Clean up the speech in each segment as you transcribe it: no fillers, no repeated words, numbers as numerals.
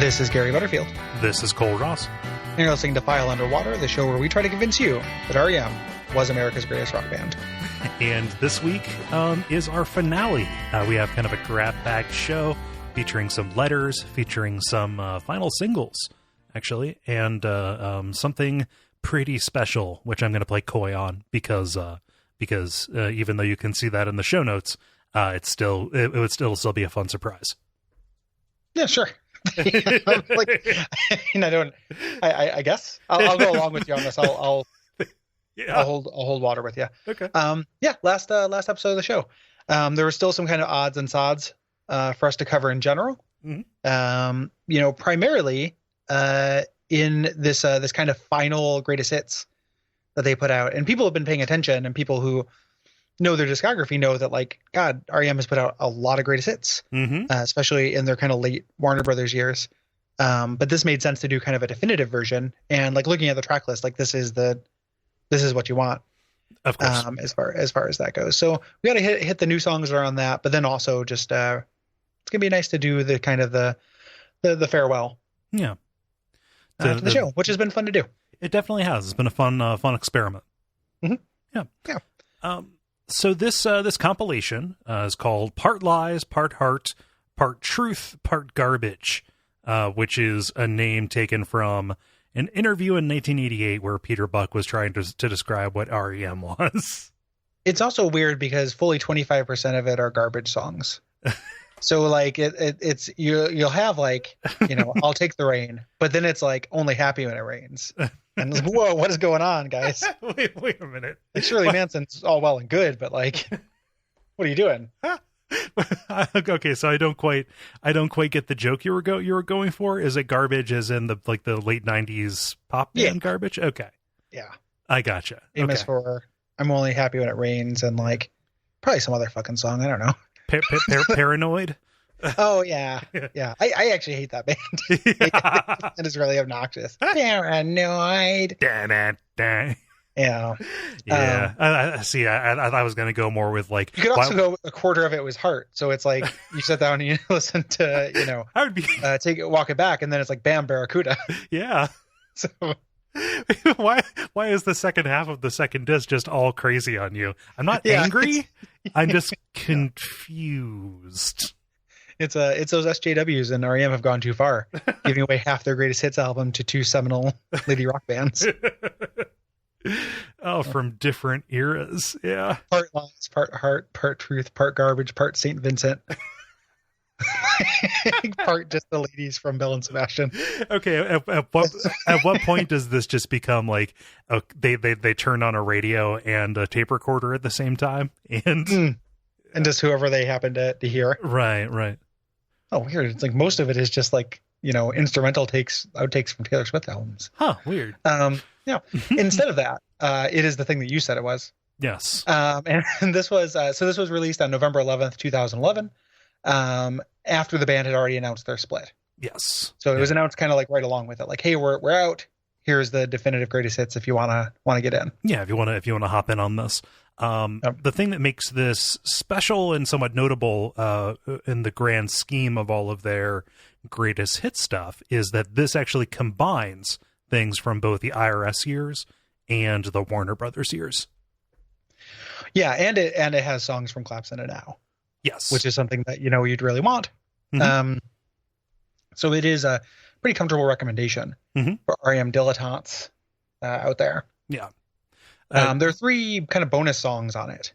This is Gary Butterfield. This is Cole Ross. And you're listening to File Underwater, the show where we try to convince you that R.E.M. was America's greatest rock band. And this week is our finale. We have kind of a grab-bag show featuring some letters, featuring some final singles, actually, and something pretty special, which I'm going to play coy on because even though you can see that in the show notes, it would still be a fun surprise. Yeah, sure. I guess I'll go along with you on this. I'll hold water with you. Okay. Last episode of the show. There were still some kind of odds and sods for us to cover in general. Mm-hmm. Primarily in this kind of final greatest hits that they put out, and people have been paying attention, and people who know their discography know that, like, God, R.E.M. has put out a lot of greatest hits, especially in their kind of late Warner Brothers years. But this made sense to do kind of a definitive version, and like looking at the track list, like this is what you want, of course, as far as that goes. So we got to hit the new songs that are on that, but then also just it's gonna be nice to do the kind of the farewell, to the show, which has been fun to do. It definitely has. It's been a fun experiment. Mm-hmm. Yeah. So this compilation is called Part Lies, Part Heart, Part Truth, Part Garbage, which is a name taken from an interview in 1988 where Peter Buck was trying to describe what R.E.M. was. It's also weird because fully 25% of it are garbage songs. So like it's you'll have like, I'll Take the Rain, but then it's like Only Happy When It Rains. And like, whoa, what is going on, guys? Wait a minute. Like Shirley Manson's all well and good, but like, what are you doing? Okay, so I don't quite get the joke you were going for. Is it garbage as in the late 90s pop band garbage? Okay. Yeah. I gotcha. Famous for I'm Only Happy When It Rains and like probably some other fucking song. I don't know. Paranoid? Oh, yeah. Yeah. I actually hate that band. It is really obnoxious. Paranoid. Yeah. I see. I thought I was going to go more with like. You could also go a quarter of it was Heart. So it's like you sit down and you listen to, I would be Walk It Back, and then it's like Bam Barracuda. Yeah. So why is the second half of the second disc just all crazy on you? I'm not angry. I'm just confused. It's those SJWs and R.E.M. have gone too far, giving away half their greatest hits album to two seminal lady rock bands. From different eras. Yeah. Part Lies, Part Heart, Part Truth, Part Garbage, Part St. Vincent. Part just the ladies from Belle and Sebastian. Okay, at what point does this just become like they turn on a radio and a tape recorder at the same time and just whoever they happen to hear? Right. Oh, weird. It's like most of it is just like instrumental outtakes from Taylor Swift albums. Huh, weird. Instead of that, it is the thing that you said it was. Yes. And this was this was released on November 11th, 2011. After the band had already announced their split. Yes. So it was announced kind of like right along with it. Like, hey, we're out. Here's the definitive greatest hits if you want to get in. Yeah, if you want to hop in on this. The thing that makes this special and somewhat notable in the grand scheme of all of their greatest hit stuff is that this actually combines things from both the IRS years and the Warner Brothers years. Yeah, and it has songs from Collapse Into Now. Yes. Which is something that, you'd really want. Mm-hmm. So it is a pretty comfortable recommendation for R.E.M. dilettantes out there. Yeah. There are 3 kind of bonus songs on it.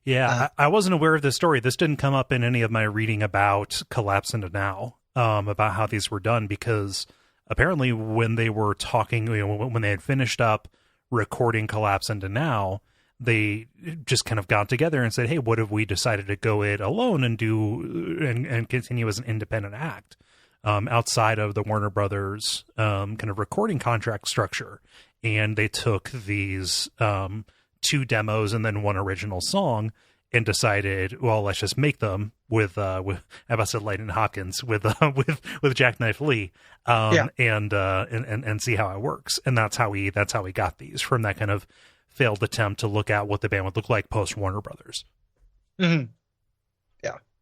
Yeah, I wasn't aware of this story. This didn't come up in any of my reading about Collapse Into Now, about how these were done, because apparently when they were talking, when they had finished up recording Collapse Into Now, they just kind of got together and said, hey, what if we decided to go it alone and do and continue as an independent act outside of the Warner Brothers kind of recording contract structure? And they took these 2 demos and then 1 original song and decided, well, let's just make them with I said Lightning Hopkins with Jackknife Lee and see how it works. And that's how we got these, from that kind of failed attempt to look at what the band would look like post Warner Brothers. Mm-hmm.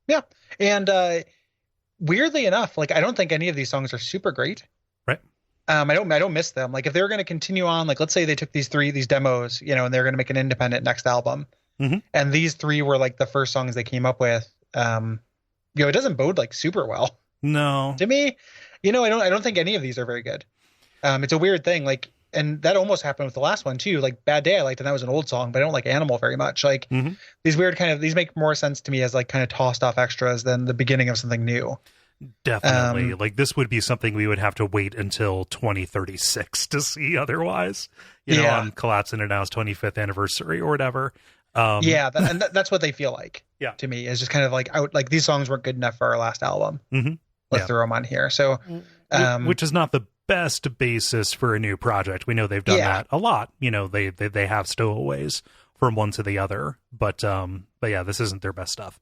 Yeah. And weirdly enough, like I don't think any of these songs are super great. Right. I don't miss them. Like if they're going to continue on, like let's say they took these demos, and they're going to make an independent next album, and these 3 were like the first songs they came up with. It doesn't bode like super well. No. To me, I don't think any of these are very good. It's a weird thing, like, and that almost happened with the last one too. Like Bad Day I liked, and that was an old song, but I don't like Animal very much. Like these weird these make more sense to me as like kind of tossed off extras than the beginning of something new. Definitely. Like this would be something we would have to wait until 2036 to see otherwise, on Collapse Into Now's 25th anniversary or whatever. That's what they feel like. Yeah. To me, is just kind of like out, like these songs weren't good enough for our last album. Let's throw them on here. So, which is not the best basis for a new project. We know they've done that a lot. They have stowaways from one to the other, but yeah, this isn't their best stuff.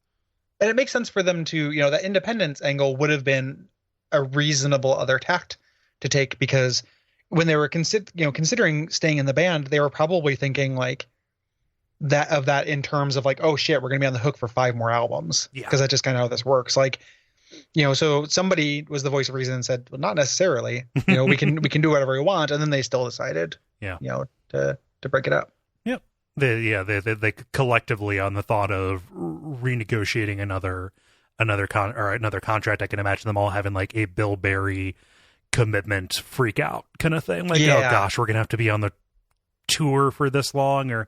And it makes sense for them to, that independence angle would have been a reasonable other tact to take, because when they were considering staying in the band, they were probably thinking like that in terms of like, oh shit, we're going to be on the hook for 5 more albums. Yeah. Because that's just kind of how this works. Like, so somebody was the voice of reason and said, well, not necessarily, we can do whatever we want. And then they still decided, to break it up. Yep. They collectively on the thought of renegotiating another contract. I can imagine them all having like a Bill Berry commitment freak out kind of thing. Like, oh gosh, we're going to have to be on the tour for this long, or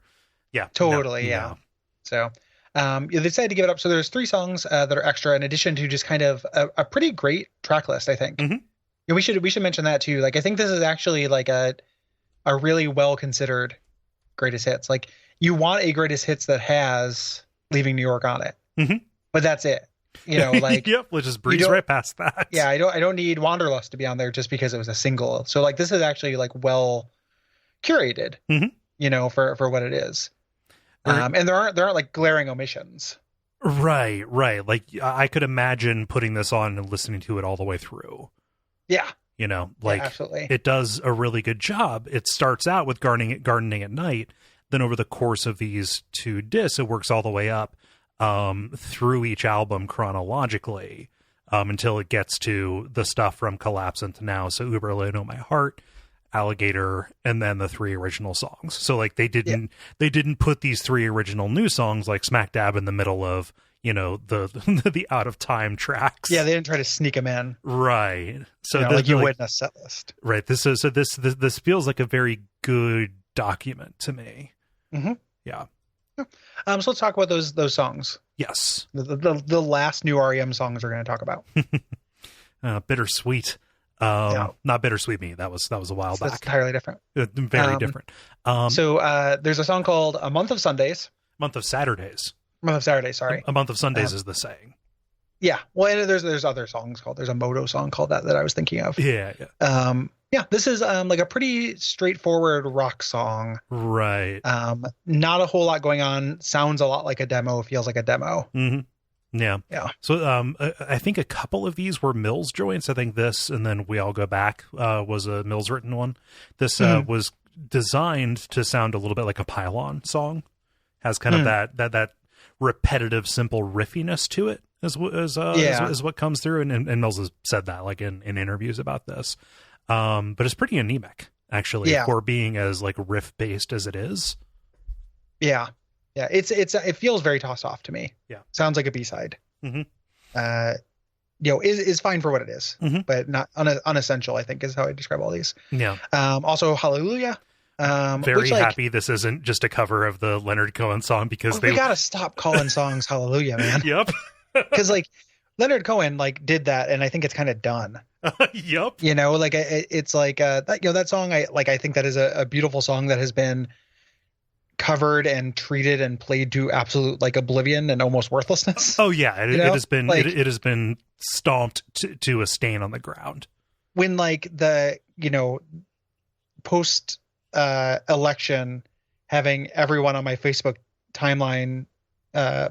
totally. No. So, they decided to give it up. So there's 3 songs that are extra in addition to just kind of a pretty great track list, I think. We should mention that too. Like, I think this is actually like a really well considered greatest hits. Like, you want a greatest hits that has Leaving New York on it, but that's it. Like, yep, we'll just breeze right past that. Yeah, I don't need Wanderlust to be on there just because it was a single. So like, this is actually like well curated, for what it is. And there aren't like glaring omissions. Right. Like I could imagine putting this on and listening to it all the way through. Yeah. Absolutely. It does a really good job. It starts out with gardening at night. Then over the course of these 2 discs, it works all the way up through each album chronologically until it gets to the stuff from Collapse Into Now. So Uberlin, Oh My Heart, Alligator, and then the 3 original songs. So like they didn't put these 3 original new songs like smack dab in the middle of the out of time tracks. Yeah, they didn't try to sneak them in. Right. So like you would in a set list. Right. This feels like a very good document to me. Yeah. So let's talk about those songs. Yes. The last new R.E.M. songs we're going to talk about. Bittersweet. Not Bittersweet Me. That was a while back. That's entirely different. Very different. So there's a song called A Month of Sundays. Month of Saturdays. Month of Saturdays, sorry. A Month of Sundays is the saying. Yeah. Well, and there's other songs there's a Moto song called that I was thinking of. Yeah. This is like a pretty straightforward rock song. Right. Not a whole lot going on. Sounds a lot like a demo. Feels like a demo. Yeah. So I think a couple of these were Mills joints. I think this, and then We All Go Back was a Mills written one. This was designed to sound a little bit like a Pylon song. Has kind of that repetitive, simple riffiness to it, is what comes through. And Mills has said that like in interviews about this. But it's pretty anemic, actually, for being as like riff based as it is. Yeah. Yeah. It feels very tossed off to me. Yeah. Sounds like a B-side. Is fine for what it is, but not unessential, I think, is how I describe all these. Yeah. Also Hallelujah. Very happy this isn't just a cover of the Leonard Cohen song, because we gotta stop calling songs Hallelujah, man. Yep. Because like Leonard Cohen like did that, and I think it's kind of done. Yep. It's like that song. I think that is a beautiful song that has been covered and treated and played to absolute like oblivion and almost worthlessness. Oh yeah, it has been it has been stomped to a stain on the ground. When like the post election, having everyone on my Facebook timeline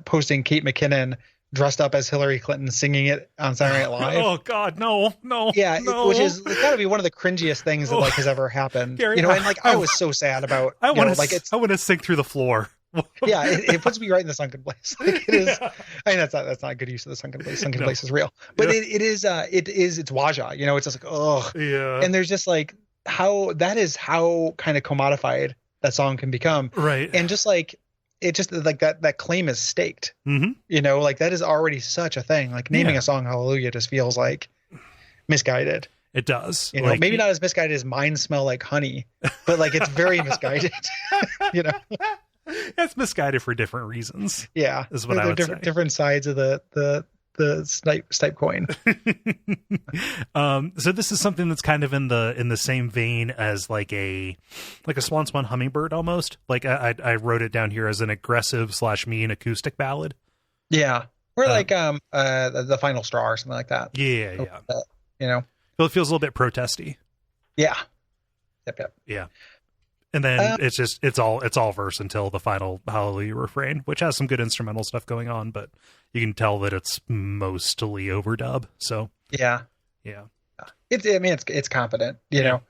posting Kate McKinnon dressed up as Hillary Clinton singing it on Saturday Night Live. Oh God, no. Yeah, no. Which is got to be one of the cringiest things that like has ever happened. Gary, and like I was so sad about. I want to sink through the floor Yeah, it puts me right in the sunken place. Like it is. I mean, that's not a good use of the sunken place. Sunken place is real, but it's Waja. You know, it's just like, oh, yeah. And there's just like how kind of commodified that song can become, right? And just like it just like that claim is staked. Mm-hmm. You know, like that is already such a thing. Like naming a song Hallelujah just feels like misguided. It does. You know, like, maybe not as misguided as Mine Smell Like Honey, but like it's very misguided. You know, it's misguided for different reasons. Yeah, is what I would say. Different sides of the snipe coin. So this is something that's kind of in the same vein as like a Swan Swan Hummingbird almost. Like I wrote it down here as an aggressive / mean acoustic ballad. Yeah, or like the Final Straw or something like that. Yeah. You know, it feels a little bit protesty. Yeah. Yep. Yeah. And then it's all verse until the final Hallelujah refrain, which has some good instrumental stuff going on, but you can tell that it's mostly overdub. So yeah. It's confident, you know.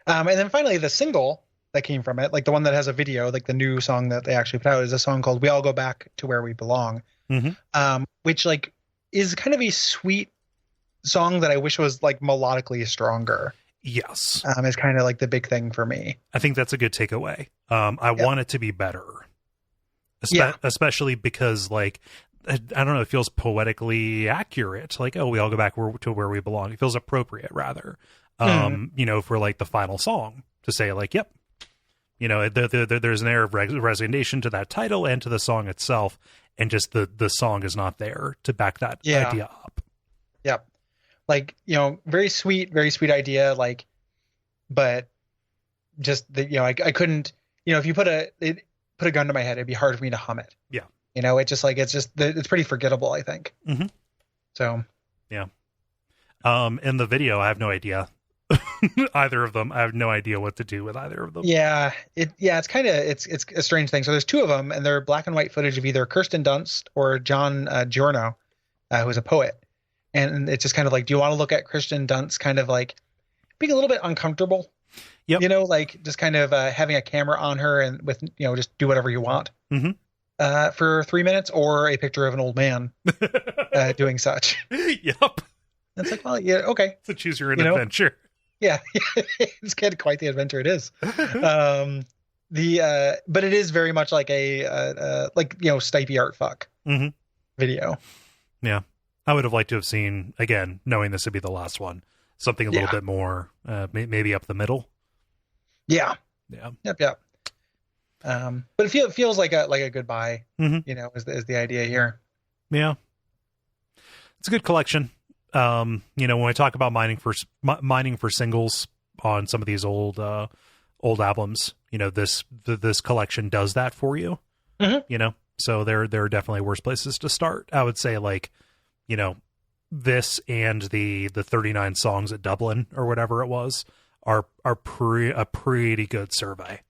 And then finally the single that came from it, like the one that has a video, like the new song that they actually put out, is a song called "We All Go Back to Where We Belong," which like is kind of a sweet song that I wish was like melodically stronger. Yes. Is kind of like the big thing for me. I think that's a good takeaway. I want it to be better. Especially because, like, I don't know, it feels poetically accurate. Like, oh, we all go back to where we belong. It feels appropriate, rather. You know, for, like, the final song to say, like, yep. You know, there's an air of resignation to that title and to the song itself. And just the song is not there to back that idea up. Yep. Like, you know, very sweet idea, like, but just the, you know, I couldn't, you know, if you put a gun to my head, it'd be hard for me to hum it. Yeah. You know, it's pretty forgettable, I think. Mm-hmm. So. Yeah. In the video, I have no idea. Either of them. I have no idea what to do with either of them. Yeah. It's kind of, it's a strange thing. So there's two of them and they're black and white footage of either Kirsten Dunst or John Giorno, who's a poet. And it's just kind of like, do you want to look at Kirsten Dunst kind of like being a little bit uncomfortable? Yep. You know, like just kind of having a camera on her and with, you know, just do whatever you want for 3 minutes, or a picture of an old man doing such. Yep. And it's like, well, yeah, okay. So choose your own adventure. Yeah. It's kind of quite the adventure it is. But it is very much like a like, you know, Stipey art fuck video. Yeah. I would have liked to have seen, again, knowing this would be the last one, something a little bit more, maybe up the middle. Yeah. Yeah. Yep. But it feels like a goodbye, you know, is the idea here. Yeah. It's a good collection. You know, when I talk about mining for singles on some of these old albums, you know, this collection does that for you, you know, so there are definitely worse places to start. I would say, like, you know, this and the 39 songs at Dublin or whatever it was are a pretty good survey.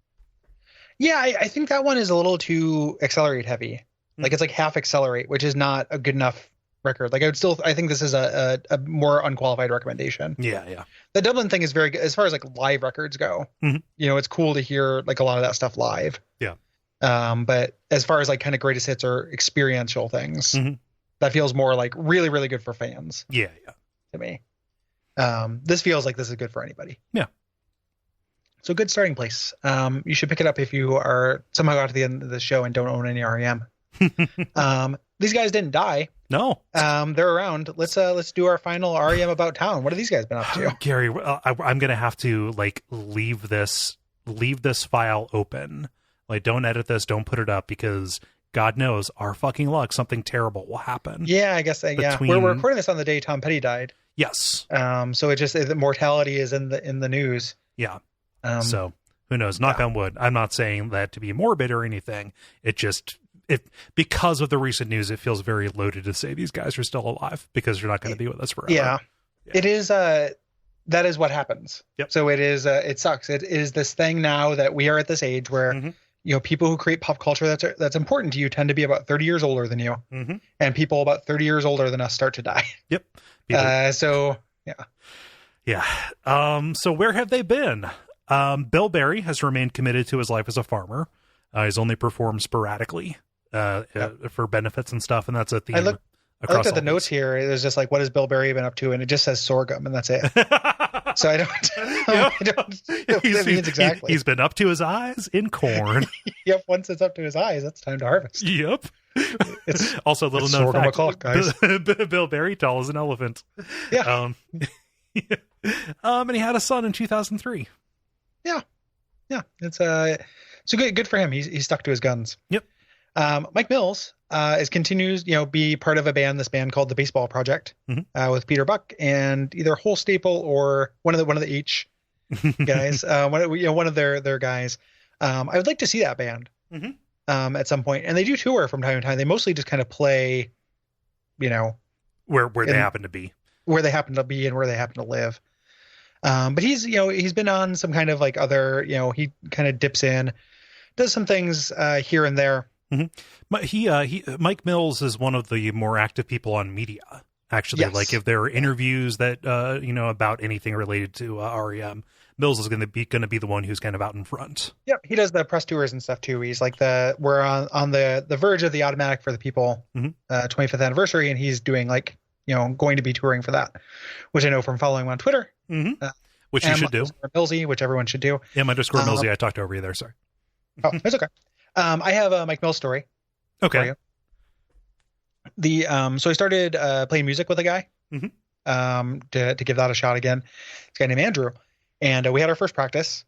Yeah, I think that one is a little too Accelerate heavy. Like it's like half Accelerate, which is not a good enough record. Like I think this is a more unqualified recommendation. Yeah. The Dublin thing is very good as far as like live records go. You know, it's cool to hear like a lot of that stuff live. Yeah. But as far as like kind of greatest hits or experiential things, that feels more like really, really good for fans. Yeah. To me. This feels like this is good for anybody. Yeah. So good starting place. You should pick it up if you are somehow got to the end of the show and don't own any R.E.M. These guys didn't die. No. They're around. Let's do our final R.E.M. About Town. What have these guys been up to? Gary, I'm going to have to like leave this file open. Like, don't edit this. Don't put it up, because God knows, our fucking luck, something terrible will happen. Yeah, I guess. Yeah, we're recording this on the day Tom Petty died. Yes. So it just, the mortality is in the news. Yeah. So who knows? Knock on wood. I'm not saying that to be morbid or anything. Because of the recent news, it feels very loaded to say these guys are still alive, because they're not going to be with us forever. Yeah. It is. That is what happens. Yep. So it is. It sucks. It is this thing now that we are at this age where, you know, people who create pop culture that's important to you tend to be about 30 years older than you, and people about 30 years older than us start to die. Yep. So yeah. Yeah. So where have they been? Bill Berry has remained committed to his life as a farmer. He's only performed sporadically for benefits and stuff, and that's a theme. I looked at the notes here. It was just like, what has Bill Berry been up to? And it just says sorghum, and that's it. So I don't know what that means exactly. He's been up to his eyes in corn. Yep. Once it's up to his eyes, it's time to harvest. Yep. It's also a little known sorghum fact. O'clock, guys. Bill Berry tall as an elephant. Yeah. And he had a son in 2003. Yeah. It's so good for him. He's stuck to his guns. Yep. Mike Mills continues, be part of this band called the Baseball Project, with Peter Buck and either Whole Staple or one of the H guys, one of their guys. I would like to see that band at some point, and they do tour from time to time. They mostly just kind of play, where they happen to be, and where they happen to live. But he's been on some kind of like other, he kind of dips in, does some things here and there. But Mike Mills is one of the more active people on media, actually. Yes. Like if there are interviews that about anything related to R.E.M., Mills is going to be the one who's kind of out in front. Yep, he does the press tours and stuff too. He's like we're on the verge of the Automatic for the People 25th anniversary, and he's doing going to be touring for that, which I know from following him on Twitter. Which you should do. Millsy, which everyone should do. _Millsy. I talked over you there. Sorry. Oh, that's okay. I have a Mike Mills story. Okay. So I started playing music with a guy to give that a shot again. This guy named Andrew, and we had our first practice.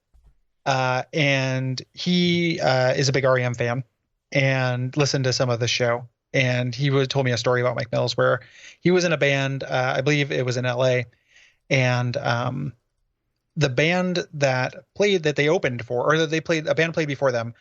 And he is a big R.E.M. fan and listened to some of the show. And he told me a story about Mike Mills where he was in a band. I believe it was in L.A. And the band that they opened for, or that a band played before them.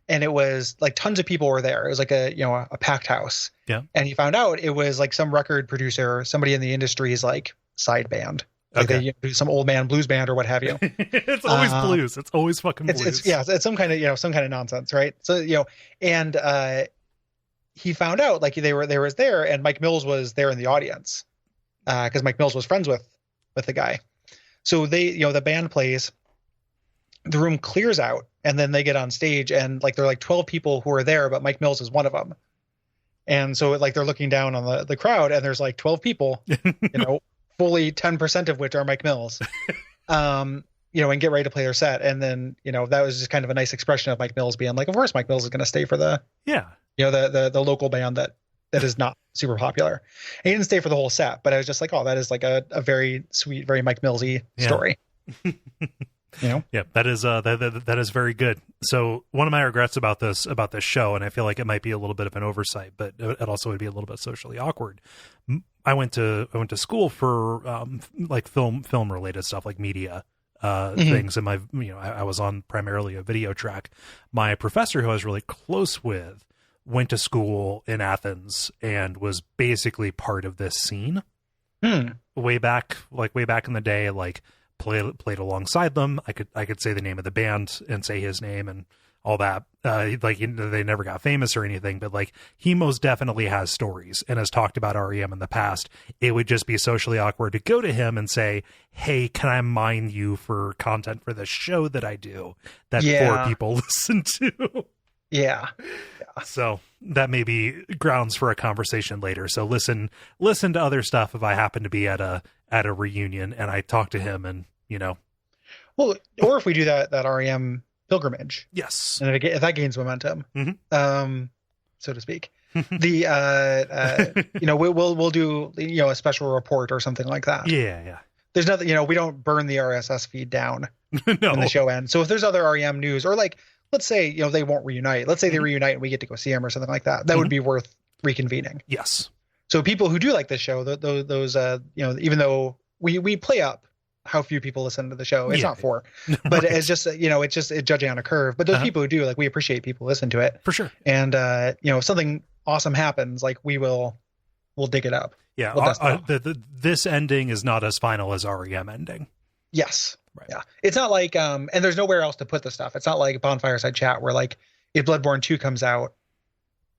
And it was like tons of people were there. It was like a packed house. Yeah. And he found out it was like some record producer, somebody in the industry's like side band. Like they do some old man blues band or what have you. It's always blues. It's always fucking blues. It's some kind of nonsense, right? So and he found out like they was there, and Mike Mills was there in the audience because Mike Mills was friends with the guy. So the band plays, the room clears out, and then they get on stage, and like there are like 12 people who are there, but Mike Mills is one of them. And so like they're looking down on the crowd, and there's like 12 people, fully 10% of which are Mike Mills, and get ready to play their set. And then, that was just kind of a nice expression of Mike Mills being like, of course Mike Mills is going to stay for the local band that is not super popular. And he didn't stay for the whole set, but I was just like, oh, that is like a very sweet, very Mike Millsy story. Yeah, that is very good. So one of my regrets about this show, and I feel like it might be a little bit of an oversight, but it also would be a little bit socially awkward. I went to school for like film related stuff, like media things, and I was on primarily a video track. My professor, who I was really close with, went to school in Athens and was basically part of this scene way back in the day. Like played alongside them. I could say the name of the band and say his name and all that. They never got famous or anything, but like he most definitely has stories and has talked about R.E.M. in the past. It would just be socially awkward to go to him and say, hey, can I mine you for content for the show that I do that 4 people listen to? Yeah. So that may be grounds for a conversation later. So listen to other stuff if I happen to be at a reunion and I talk to him and, Well, or if we do that R.E.M. pilgrimage. Yes. And if that gains momentum, so to speak, we'll do, a special report or something like that. Yeah. There's nothing, we don't burn the RSS feed down when the show ends. So if there's other R.E.M. news, or like, let's say, they won't reunite. Let's say they reunite and we get to go see them or something like that. That would be worth reconvening. Yes. So people who do like this show, those even though we play up how few people listen to the show, it's not 4, but right. It's just, it's judging on a curve. But those people who do, like, we appreciate people listen to it for sure. And if something awesome happens, like we'll dig it up. Yeah. This ending is not as final as R.E.M. ending. Yes. Right. Yeah. It's not like, and there's nowhere else to put the stuff. It's not like Bonfireside Chat where like if Bloodborne 2 comes out,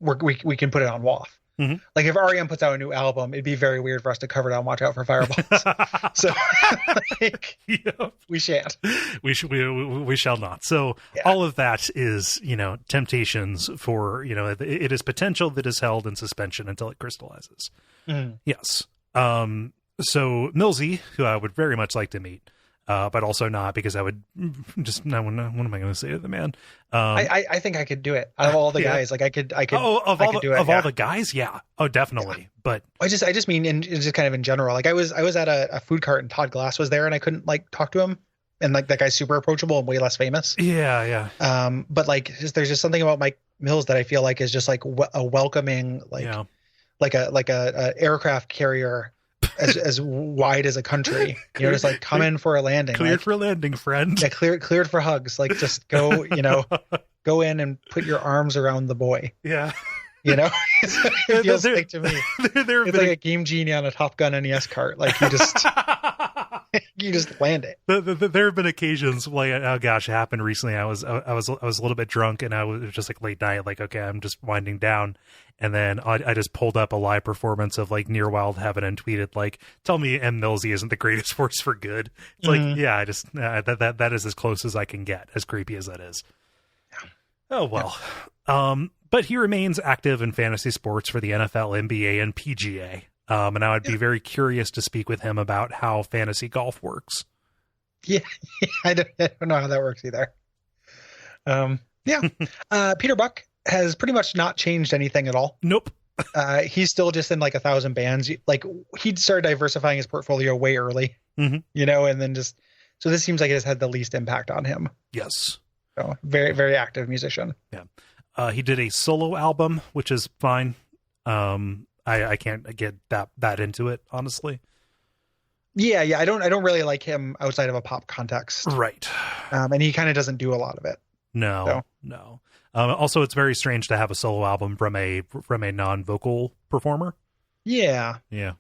we can put it on WAF. Mm-hmm. Like if R.E.M. puts out a new album, it'd be very weird for us to cover it on Watch Out for Fireballs. So like, yep. We shan't. We shall not. So all of that is, temptations for, it is potential that is held in suspension until it crystallizes. Yes. So Millsy, who I would very much like to meet, but also not because I would just what am I going to say to the man? I think I could do it. Out of all the guys, like I could. Oh, of all the guys, yeah. Oh, definitely. Yeah. But I just mean just kind of in general. Like I was at a food cart and Todd Glass was there and I couldn't like talk to him. And like that guy's super approachable and way less famous. Yeah. But like there's just something about Mike Mills that I feel like is just like a welcoming, like a aircraft carrier. As wide as a country, just like come in for a landing, cleared for a landing, friend. Yeah, cleared for hugs. Like just go, go in and put your arms around the boy. Yeah, it feels like to me. It's like a Game Genie on a Top Gun NES cart. Like you just you just land it. There have been occasions like, oh gosh, it happened recently. I was a little bit drunk and I was just like late night. Like, okay, I'm just winding down. And then I just pulled up a live performance of like Near Wild Heaven and tweeted like, "Tell me M. Millsy isn't the greatest force for good." It's like, yeah, I just that is as close as I can get, as creepy as that is. Yeah. Oh well, but he remains active in fantasy sports for the NFL, NBA, and PGA. And I would be very curious to speak with him about how fantasy golf works. Yeah, I don't know how that works either. Peter Buck has pretty much not changed anything at all. Nope. He's still just in like 1,000 bands. Like he'd started diversifying his portfolio way early, and then so this seems like it has had the least impact on him. Yes. So very, very active musician. Yeah. He did a solo album, which is fine. I can't get that into it, honestly. Yeah. I don't really like him outside of a pop context. Right. And he kind of doesn't do a lot of it. No. Also, it's very strange to have a solo album from a non-vocal performer. Yeah. I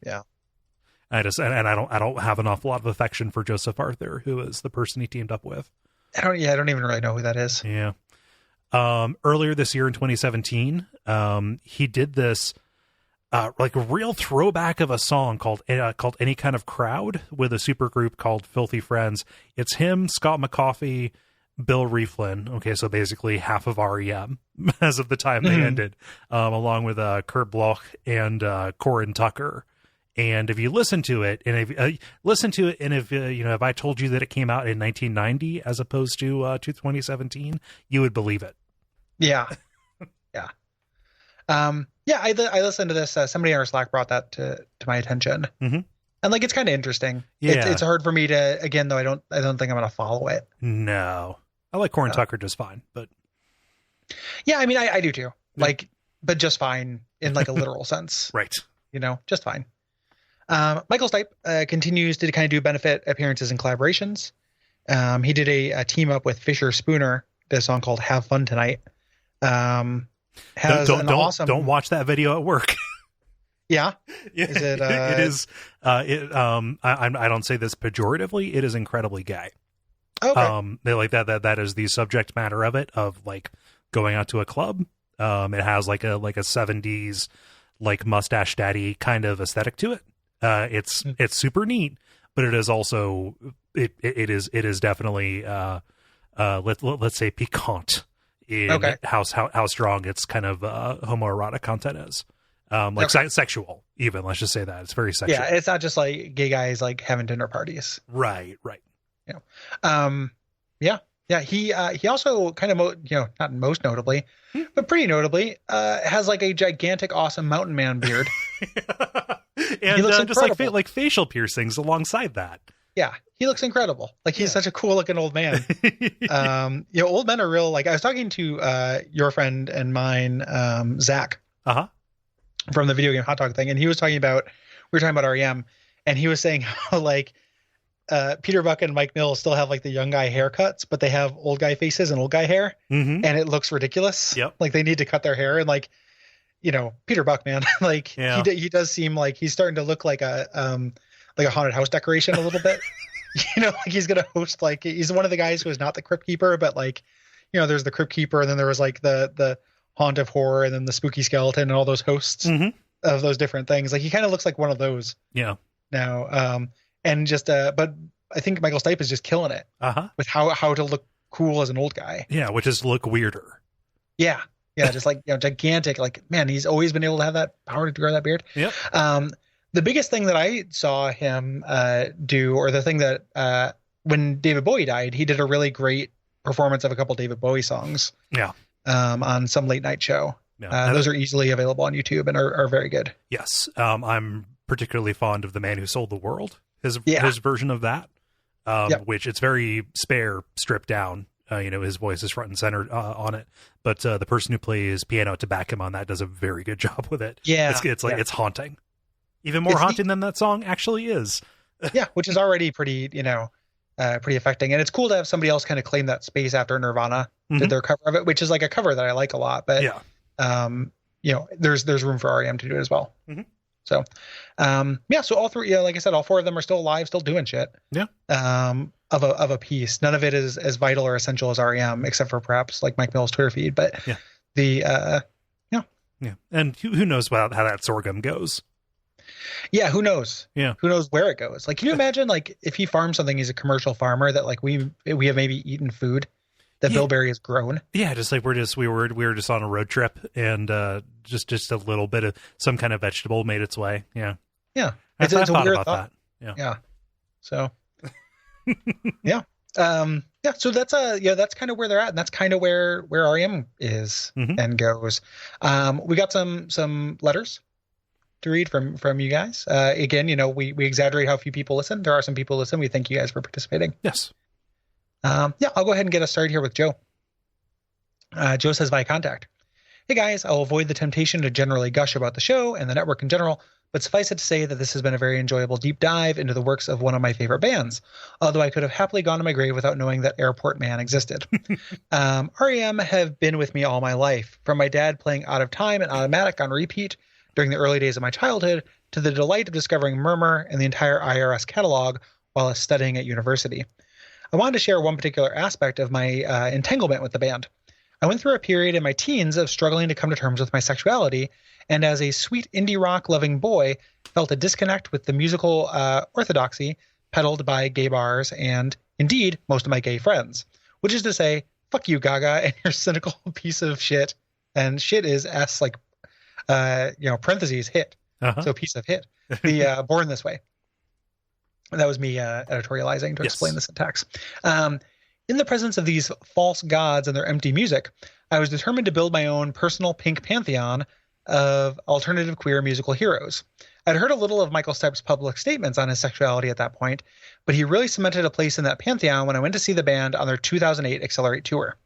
don't have an awful lot of affection for Joseph Arthur, who is the person he teamed up with. I don't even really know who that is. Yeah. Earlier this year in 2017, he did this like a real throwback of a song called Any Kind of Crowd with a supergroup called Filthy Friends. It's him, Scott McAfee, Bill Rieflin. Okay, so basically half of R.E.M. as of the time they ended, along with Kurt Bloch and Corin Tucker. And if you listen to it, and if I told you that it came out in 1990 as opposed to 2017, you would believe it. Yeah. I listened to this. Somebody on our Slack brought that to my attention, and like it's kind of interesting. Yeah, it's hard for me to. Again, though, I don't think I'm gonna follow it. No, I like Corin Tucker just fine, but yeah, I mean, I do too. Like, but just fine in like a literal sense, right? Just fine. Michael Stipe continues to kind of do benefit appearances and collaborations. He did a team up with Fisher Spooner, did a song called "Have Fun Tonight." Don't watch that video at work. Yeah. Is it? It is. I don't say this pejoratively. It is incredibly gay. Okay. They like that. That is the subject matter of it. Of like going out to a club. It has like a 70s like mustache daddy kind of aesthetic to it. It's super neat, but it is also it is definitely let's say piquant in how strong its kind of homoerotic content is. Sexual, even. Let's just say that it's very sexual. Yeah, it's not just like gay guys like having dinner parties. Right. Yeah. He also kind of not most notably, but pretty notably, has like a gigantic, awesome mountain man beard, and just like facial piercings alongside that. Yeah, he looks incredible. Like he's such a cool looking old man. Old men are real. Like I was talking to your friend and mine, Zach, from the video game hot dog thing, and we were talking about R.E.M. and he was saying how like Peter Buck and Mike Mills still have like the young guy haircuts, but they have old guy faces and old guy hair, and it looks ridiculous. Yep. Like they need to cut their hair, and like Peter Buck, man, like he does seem like he's starting to look like a haunted house decoration a little bit. Like he's gonna host, like he's one of the guys who is not the Crypt Keeper, but like there's the Crypt Keeper, and then there was like the Haunt of Horror, and then the Spooky Skeleton, and all those hosts. of those different things. Like he kind of looks like one of those Yeah. now. And just but I think Michael Stipe is just killing it with how to look cool as an old guy. Yeah, which is look weirder. Yeah. Yeah, just like, gigantic. Like, man, he's always been able to have that power to grow that beard. Yep. The biggest thing that I saw him do, or the thing that when David Bowie died, he did a really great performance of a couple David Bowie songs. Yeah. On some late night show. Yeah. Those are easily available on YouTube and are very good. Yes. I'm particularly fond of The Man Who Sold the World, his version of that, which it's very spare, stripped down. His voice is front and center on it, but the person who plays piano to back him on that does a very good job with it. Yeah. It's haunting. Even more haunting than that song actually is. Yeah, which is already pretty, pretty affecting. And it's cool to have somebody else kind of claim that space after Nirvana did their cover of it, which is like a cover that I like a lot. But there's room for R.E.M. to do it as well. Mm-hmm. So, so all three, like I said, all four of them are still alive, still doing shit. Yeah. Of a piece. None of it is as vital or essential as R.E.M., except for perhaps like Mike Mills' Twitter feed. But yeah. And who knows how that sorghum goes? Yeah, who knows? Yeah, who knows where it goes? Like, can you imagine, like, if he farms something, he's a commercial farmer that, like, we have maybe eaten food that Bilberry has grown. Yeah, just like we were just on a road trip and just a little bit of some kind of vegetable made its way. Yeah, yeah, I thought about that. Yeah. So, yeah. So that's that's kind of where they're at, and that's kind of where R.E.M. is and goes. We got some letters to read from you guys. Again, we exaggerate how few people listen. There are some people listen. We thank you guys for participating. Yes. I'll go ahead and get us started here with Joe. Joe says via contact. Hey guys, I'll avoid the temptation to generally gush about the show and the network in general, but suffice it to say that this has been a very enjoyable deep dive into the works of one of my favorite bands, although I could have happily gone to my grave without knowing that Airport Man existed. R.E.M. have been with me all my life, from my dad playing Out of Time and Automatic on repeat during the early days of my childhood, to the delight of discovering Murmur and the entire IRS catalog while studying at university. I wanted to share one particular aspect of my entanglement with the band. I went through a period in my teens of struggling to come to terms with my sexuality, and as a sweet indie rock loving boy, felt a disconnect with the musical orthodoxy peddled by gay bars and, indeed, most of my gay friends. Which is to say, fuck you, Gaga, and your cynical piece of shit. And shit is S, like, parentheses, hit. So piece of hit. The Born This Way. That was me editorializing to explain the syntax. In the presence of these false gods and their empty music, I was determined to build my own personal pink pantheon of alternative queer musical heroes. I'd heard a little of Michael Stipe's public statements on his sexuality at that point, but he really cemented a place in that pantheon when I went to see the band on their 2008 Accelerate tour.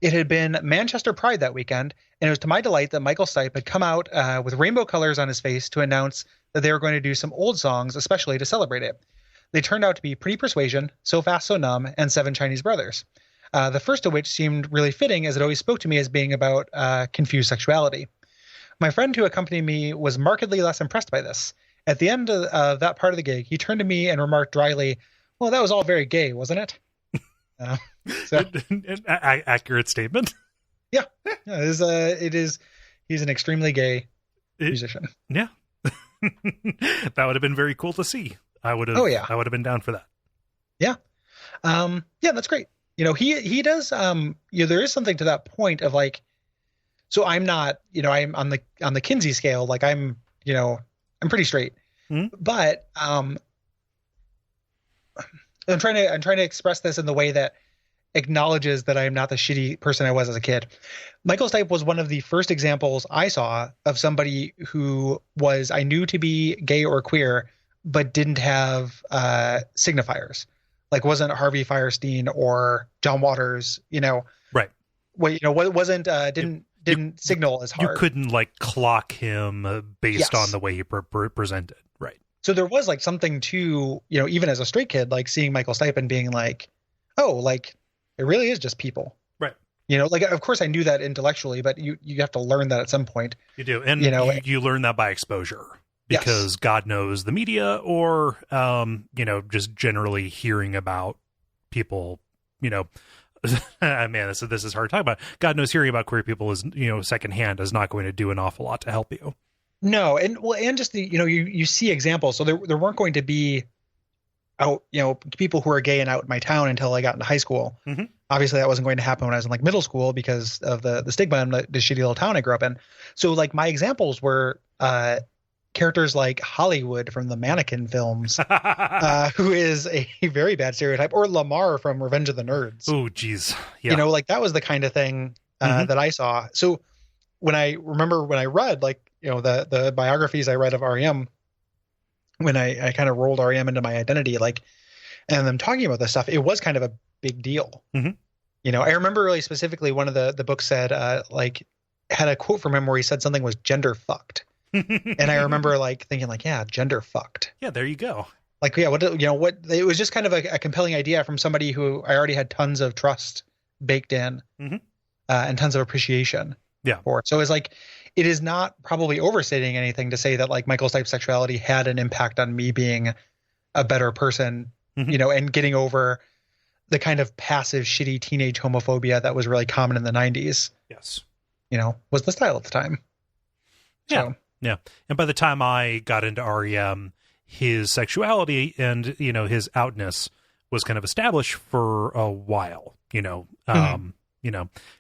It had been Manchester Pride that weekend, and it was to my delight that Michael Stipe had come out with rainbow colors on his face to announce that they were going to do some old songs, especially to celebrate it. They turned out to be Pretty Persuasion, So Fast, So Numb, and Seven Chinese Brothers. The first of which seemed really fitting, as it always spoke to me as being about confused sexuality. My friend who accompanied me was markedly less impressed by this. At the end of that part of the gig, he turned to me and remarked dryly, "Well, that was all very gay, wasn't it?" Accurate statement. Yeah, it is. He's an extremely gay musician. Yeah, that would have been very cool to see. I would have. Oh yeah, I would have been down for that. Yeah, that's great. He does. There is something to that point of like. So I'm not. I'm on the Kinsey scale. Like I'm pretty straight. Mm-hmm. But I'm trying to express this in the way that acknowledges that I am not the shitty person I was as a kid. Michael Stipe was one of the first examples I saw of somebody who I knew to be gay or queer, but didn't have signifiers. Like wasn't Harvey Firestein or John Waters, Right. Wasn't didn't signal as hard. You couldn't like clock him based on the way he presented. Right. So there was like something to, even as a straight kid, like seeing Michael Stipe and being like, oh, like it really is just people. Right. Like, of course I knew that intellectually, but you have to learn that at some point. You do. And you learn that by exposure. Because God knows the media or, just generally hearing about people, man, this is hard to talk about. God knows hearing about queer people is, secondhand is not going to do an awful lot to help you. No, and well, and just the, you see examples. So there weren't going to be out, people who are gay and out in my town until I got into high school. Mm-hmm. Obviously that wasn't going to happen when I was in like middle school because of the stigma in the shitty little town I grew up in. So like my examples were characters like Hollywood from the Mannequin films, who is a very bad stereotype, or Lamar from Revenge of the Nerds. Oh, geez. Yeah. Like that was the kind of thing that I saw. So when I read like, the biographies I read of R.E.M, when I kind of rolled R.E.M into my identity, like, and them talking about this stuff, it was kind of a big deal. Mm-hmm. I remember really specifically one of the books said, like, had a quote from him where he said something was gender fucked. And I remember like thinking like, yeah, gender fucked. Yeah, there you go. Like, yeah, what it was just kind of a compelling idea from somebody who I already had tons of trust baked in, and tons of appreciation. Yeah. For it. So it's like, it is not probably overstating anything to say that like Michael Stipe's sexuality had an impact on me being a better person, and getting over the kind of passive, shitty teenage homophobia that was really common in the 90s. Yes. Was the style at the time. Yeah. So. Yeah. And by the time I got into R.E.M, his sexuality and, his outness was kind of established for a while,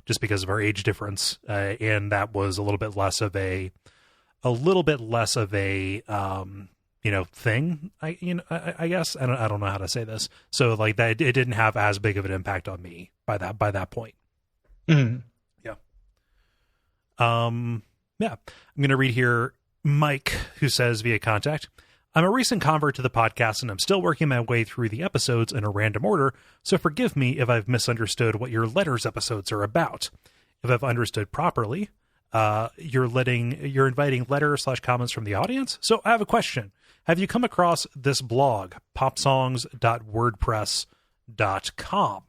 just because of our age difference. And that was a little bit less of a thing. I guess I don't know how to say this. So like that, it didn't have as big of an impact on me by that point. Mm. Yeah. Yeah. I'm going to read here Mike, who says via contact, I'm a recent convert to the podcast and I'm still working my way through the episodes in a random order, so forgive me if I've misunderstood what your letters episodes are about. If I've understood properly, you're inviting letters/comments from the audience. So I have a question. Have you come across this blog, popsongs.wordpress.com?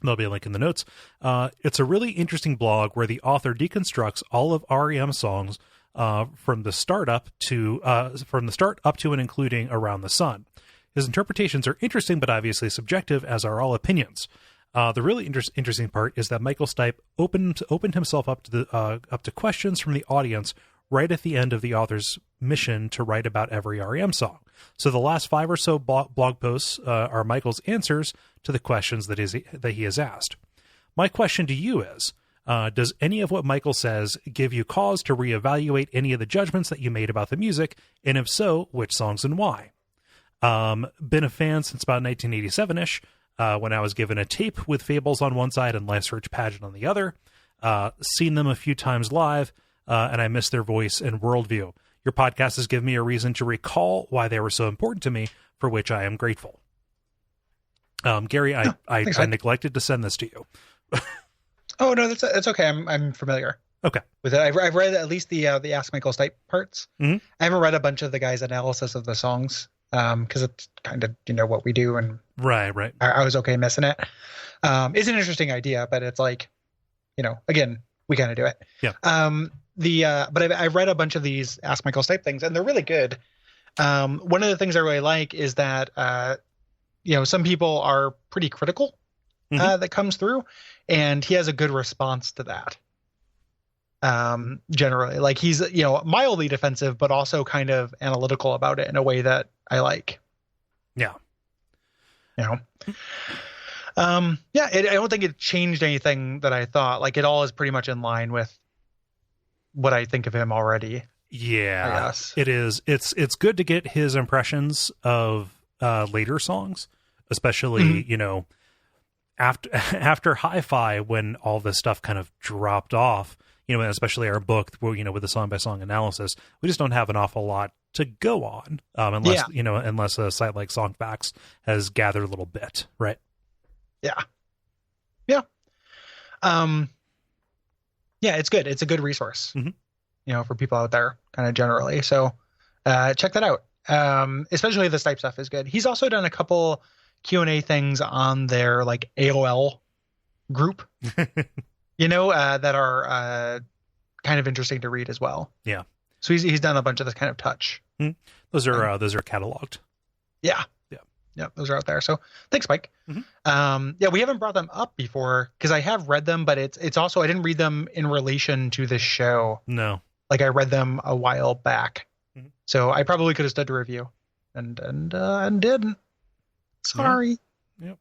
There'll be a link in the notes. It's a really interesting blog where the author deconstructs all of R.E.M songs from the start up to and including Around the Sun. His interpretations are interesting, but obviously subjective, as are all opinions. The really interesting part is that Michael Stipe opened himself up to questions from the audience right at the end of the author's mission to write about every R.E.M song. So the last 5 or so blog posts are Michael's answers to the questions that he has asked. My question to you is, does any of what Michael says give you cause to reevaluate any of the judgments that you made about the music? And if so, which songs and why? Been a fan since about 1987-ish, when I was given a tape with Fables on one side and Life's Rich Pageant on the other. Seen them a few times live, and I miss their voice and worldview. Your podcast has given me a reason to recall why they were so important to me, for which I am grateful. Gary, I neglected to send this to you. Oh no, that's okay. I'm familiar. Okay. With it, I've read at least the Ask Michael Stipe parts. Mm-hmm. I haven't read a bunch of the guy's analysis of the songs, because it's kind of what we do, and right. I was okay missing it. It's an interesting idea, but it's like, again, we kind of do it. Yeah. But I've read a bunch of these Ask Michael Stipe things, and they're really good. One of the things I really like is that some people are pretty critical. That comes through, and he has a good response to that. Generally, like he's mildly defensive, but also kind of analytical about it in a way that I like. Yeah. I don't think it changed anything that I thought. Like it all is pretty much in line with what I think of him already. Yeah, I guess. It is. It's good to get his impressions of later songs, especially after Hi-Fi, when all this stuff kind of dropped off, and especially our book, with the song by song analysis, we just don't have an awful lot to go on, unless a site like Songfacts has gathered a little bit, right? Yeah. It's good. It's a good resource, for people out there, kind of generally. So, check that out. Especially the Stipe stuff is good. He's also done a couple Q&A things on their like AOL group, that are kind of interesting to read as well. Yeah. So he's done a bunch of this kind of touch. Those are cataloged. Yeah. Those are out there. So thanks, Mike. Mm-hmm. We haven't brought them up before because I have read them, but it's also, I didn't read them in relation to this show. No. Like I read them a while back, Mhm. so I probably could have stood to review, and didn't. Sorry. Yep.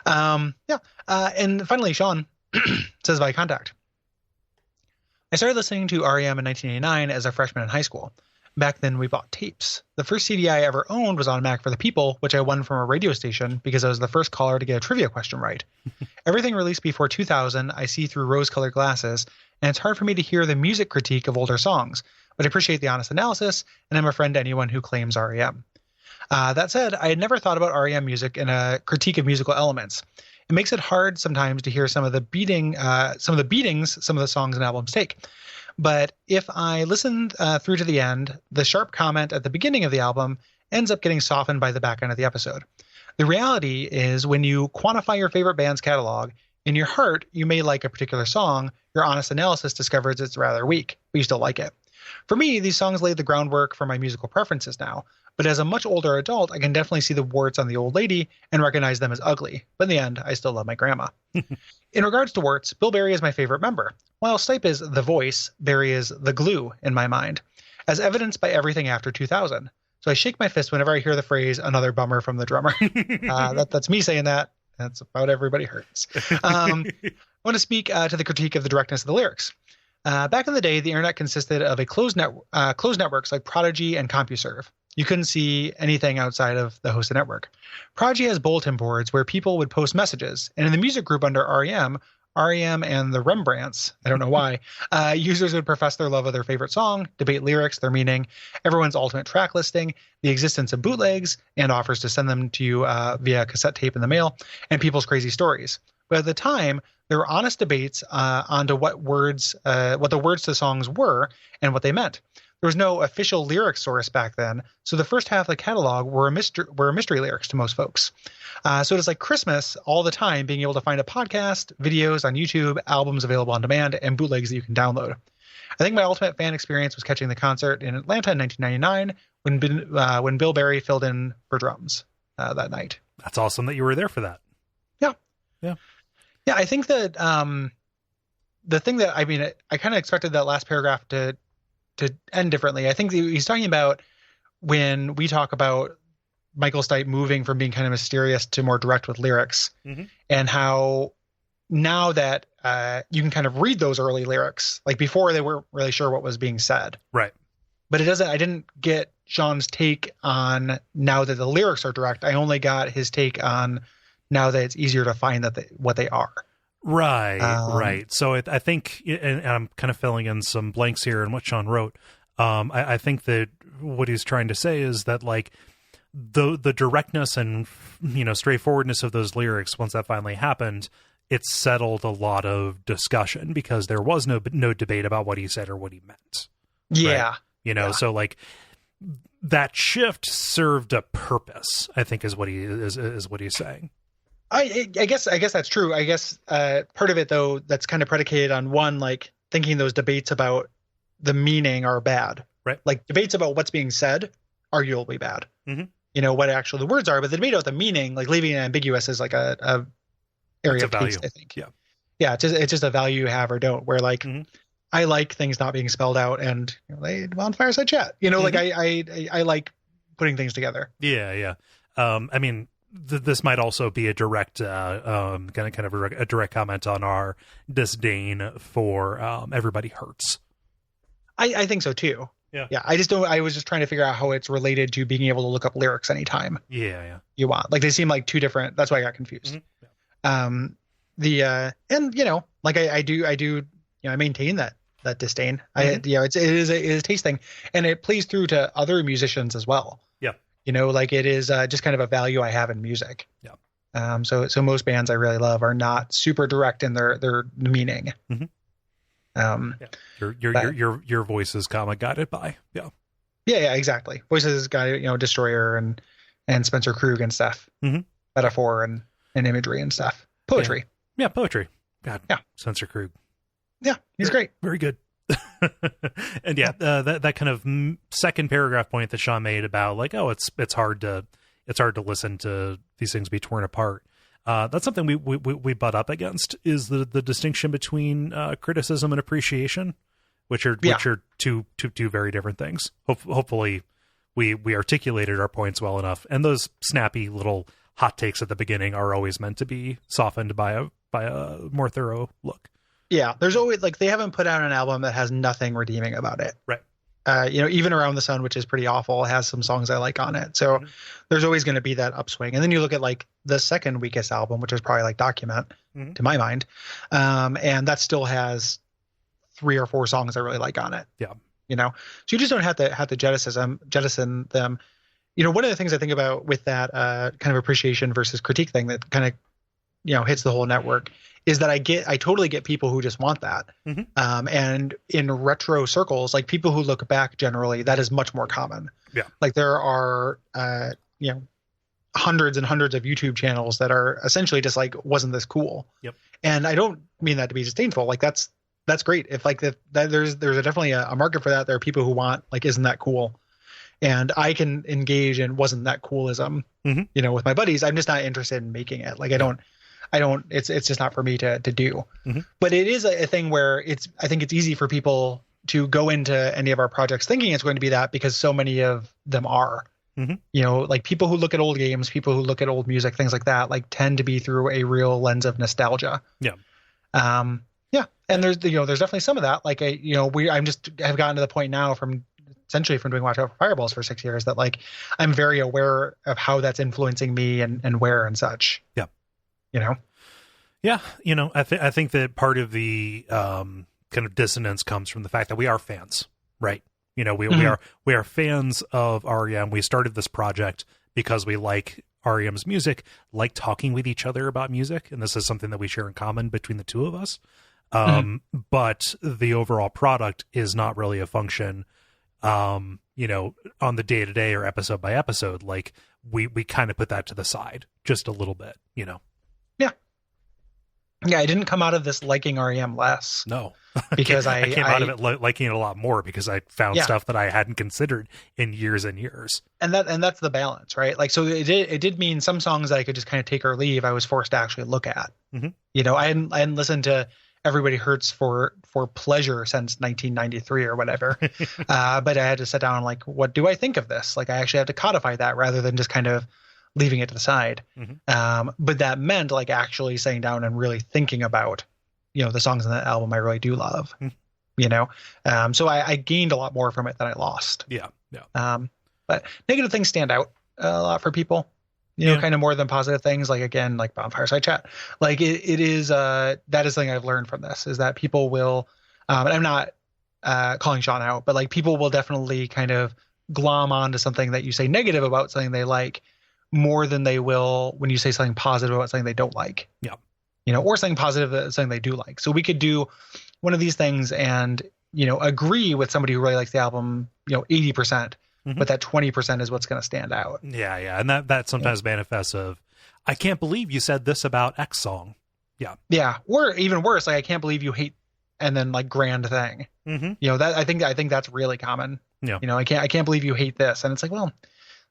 Yeah. And finally, Sean says by contact. I started listening to R.E.M. in 1989 as a freshman in high school. Back then, we bought tapes. The first CD I ever owned was on Mac for the People, which I won from a radio station because I was the first caller to get a trivia question right. Everything released before 2000, I see through rose-colored glasses, and it's hard for me to hear the music critique of older songs, but I appreciate the honest analysis, and I'm a friend to anyone who claims R.E.M. That said, I had never thought about R.E.M. music in a critique of musical elements. It makes it hard sometimes to hear some of the beatings some of the songs and albums take. But if I listen through to the end, the sharp comment at the beginning of the album ends up getting softened by the back end of the episode. The reality is when you quantify your favorite band's catalog, in your heart, you may like a particular song. Your honest analysis discovers it's rather weak, but you still like it. For me, these songs laid the groundwork for my musical preferences now, but as a much older adult, I can definitely see the warts on the old lady and recognize them as ugly. But in the end, I still love my grandma. In regards to warts, Bill Berry is my favorite member. While Stipe is the voice, Berry is the glue in my mind, as evidenced by everything after 2000. So I shake my fist whenever I hear the phrase, another bummer from the drummer. That's me saying that. That's about everybody hurts. I want to speak to the critique of the directness of the lyrics. Back in the day, the internet consisted of a closed networks like Prodigy and CompuServe. You couldn't see anything outside of the hosted network. Prodigy has bulletin boards where people would post messages, and in the music group under R.E.M. and the Rembrandts, I don't know why, users would profess their love of their favorite song, debate lyrics, their meaning, everyone's ultimate track listing, the existence of bootlegs, and offers to send them to you via cassette tape in the mail, and people's crazy stories. But at the time, there were honest debates onto what the words to songs were and what they meant. There was no official lyric source back then, so the first half of the catalog were mystery lyrics to most folks. So it is like Christmas all the time, being able to find a podcast, videos on YouTube, albums available on demand, and bootlegs that you can download. I think my ultimate fan experience was catching the concert in Atlanta in 1999 when Bill Berry filled in for drums that night. That's awesome that you were there for that. Yeah. Yeah. Yeah, I think that the thing that, I kind of expected that last paragraph to end differently. I think he's talking about when we talk about Michael Stipe moving from being kind of mysterious to more direct with lyrics, and how now that you can kind of read those early lyrics, like before they weren't really sure what was being said. Right. But I didn't get Sean's take on now that the lyrics are direct. I only got his take on now that it's easier to find what they are. Right, right. So I think, and I'm kind of filling in some blanks here in what Sean wrote. I think that what he's trying to say is that, like, the directness and, straightforwardness of those lyrics, once that finally happened, it settled a lot of discussion because there was no debate about what he said or what he meant. Yeah. Right? So like that shift served a purpose, I think is what he's saying. I guess that's true. I guess part of it, though, that's kind of predicated on one, like thinking those debates about the meaning are bad. Right. Like debates about what's being said, arguably bad. What actually the words are, but the debate about the meaning, like leaving it ambiguous, is like a area of taste, I think. Yeah. It's just a value you have or don't. Where like I like things not being spelled out, and they on Fireside Chat. Like I like putting things together. Yeah. This might also be a direct, kind of a direct comment on our disdain for Everybody Hurts. I think so too. Yeah. I was just trying to figure out how it's related to being able to look up lyrics anytime. Yeah. You want, like, they seem like two different. That's why I got confused. I maintain that disdain. It is a taste thing, and it plays through to other musicians as well. Yeah. It is just kind of a value I have in music. Yeah. So most bands I really love are not super direct in their meaning. Your voice is guided by. Yeah, exactly. Voices guided, Destroyer and Spencer Krug and stuff. Metaphor and imagery and stuff. Poetry. Yeah, poetry. God. Yeah. Spencer Krug. Yeah, he's great. Very good. And that kind of second paragraph point that Sean made about, like, it's hard to listen to these things be torn apart. That's something we butt up against, is the distinction between criticism and appreciation, which are two very different things. Hopefully we articulated our points well enough, and those snappy little hot takes at the beginning are always meant to be softened by a more thorough look. Yeah, there's always, like, they haven't put out an album that has nothing redeeming about it. Right. Even Around the Sun, which is pretty awful, has some songs I like on it. So there's always going to be that upswing. And then you look at like the second weakest album, which is probably like Document to my mind. And that still has 3 or 4 songs I really like on it. Yeah. So you just don't have to jettison them. One of the things I think about with that kind of appreciation versus critique thing that kind of, hits the whole network is that I totally get people who just want that. And in retro circles, like people who look back, generally that is much more common. Yeah. Like there are, hundreds and hundreds of YouTube channels that are essentially just like, wasn't this cool? Yep. And I don't mean that to be disdainful. Like that's great. If like there's definitely a market for that. There are people who want like, isn't that cool? And I can engage in wasn't that coolism, with my buddies. I'm just not interested in making it. Like I don't, it's just not for me to do. But it is a thing where I think it's easy for people to go into any of our projects thinking it's going to be that, because so many of them are, like people who look at old games, people who look at old music, things like that, like tend to be through a real lens of nostalgia. Yeah. Yeah. And there's definitely some of that. Like I'm just have gotten to the point now from doing Watch Out for Fireballs for 6 years that like, I'm very aware of how that's influencing me and where and such. Yeah. Yeah. I think that part of the kind of dissonance comes from the fact that we are fans, right? We are fans of R.E.M. We started this project because we like R.E.M.'s music, like talking with each other about music, and this is something that we share in common between the two of us. But the overall product is not really a function, on the day-to-day or episode by episode. Like we kind of put that to the side just a little bit, Yeah, I didn't come out of this liking R.E.M. less. No, because I came out of it liking it a lot more because I found stuff that I hadn't considered in years and years. And that's the balance, right? Like, so it did mean some songs I could just kind of take or leave. I was forced to actually look at. I hadn't listened to Everybody Hurts for pleasure since 1993 or whatever. But I had to sit down and like, what do I think of this? Like, I actually had to codify that rather than just kind of leaving it to the side. But that meant like actually sitting down and really thinking about, the songs in that album I really do love, so I gained a lot more from it than I lost. Yeah. But negative things stand out a lot for people, kind of more than positive things. Like, again, like Bonfireside Chat, like it is, that is something I've learned from this is that people will, and I'm not calling Sean out, but like people will definitely kind of glom onto something that you say negative about something they like, more than they will when you say something positive about something they don't like. Yeah. Or something positive about something they do like. So we could do one of these things and, agree with somebody who really likes the album, 80%, but that 20% is what's going to stand out. Yeah. And that sometimes manifests of, I can't believe you said this about X song. Yeah. Yeah. Or even worse, like, I can't believe you hate, and then like grand thing, that I think that's really common. Yeah. I can't believe you hate this. And it's like, well,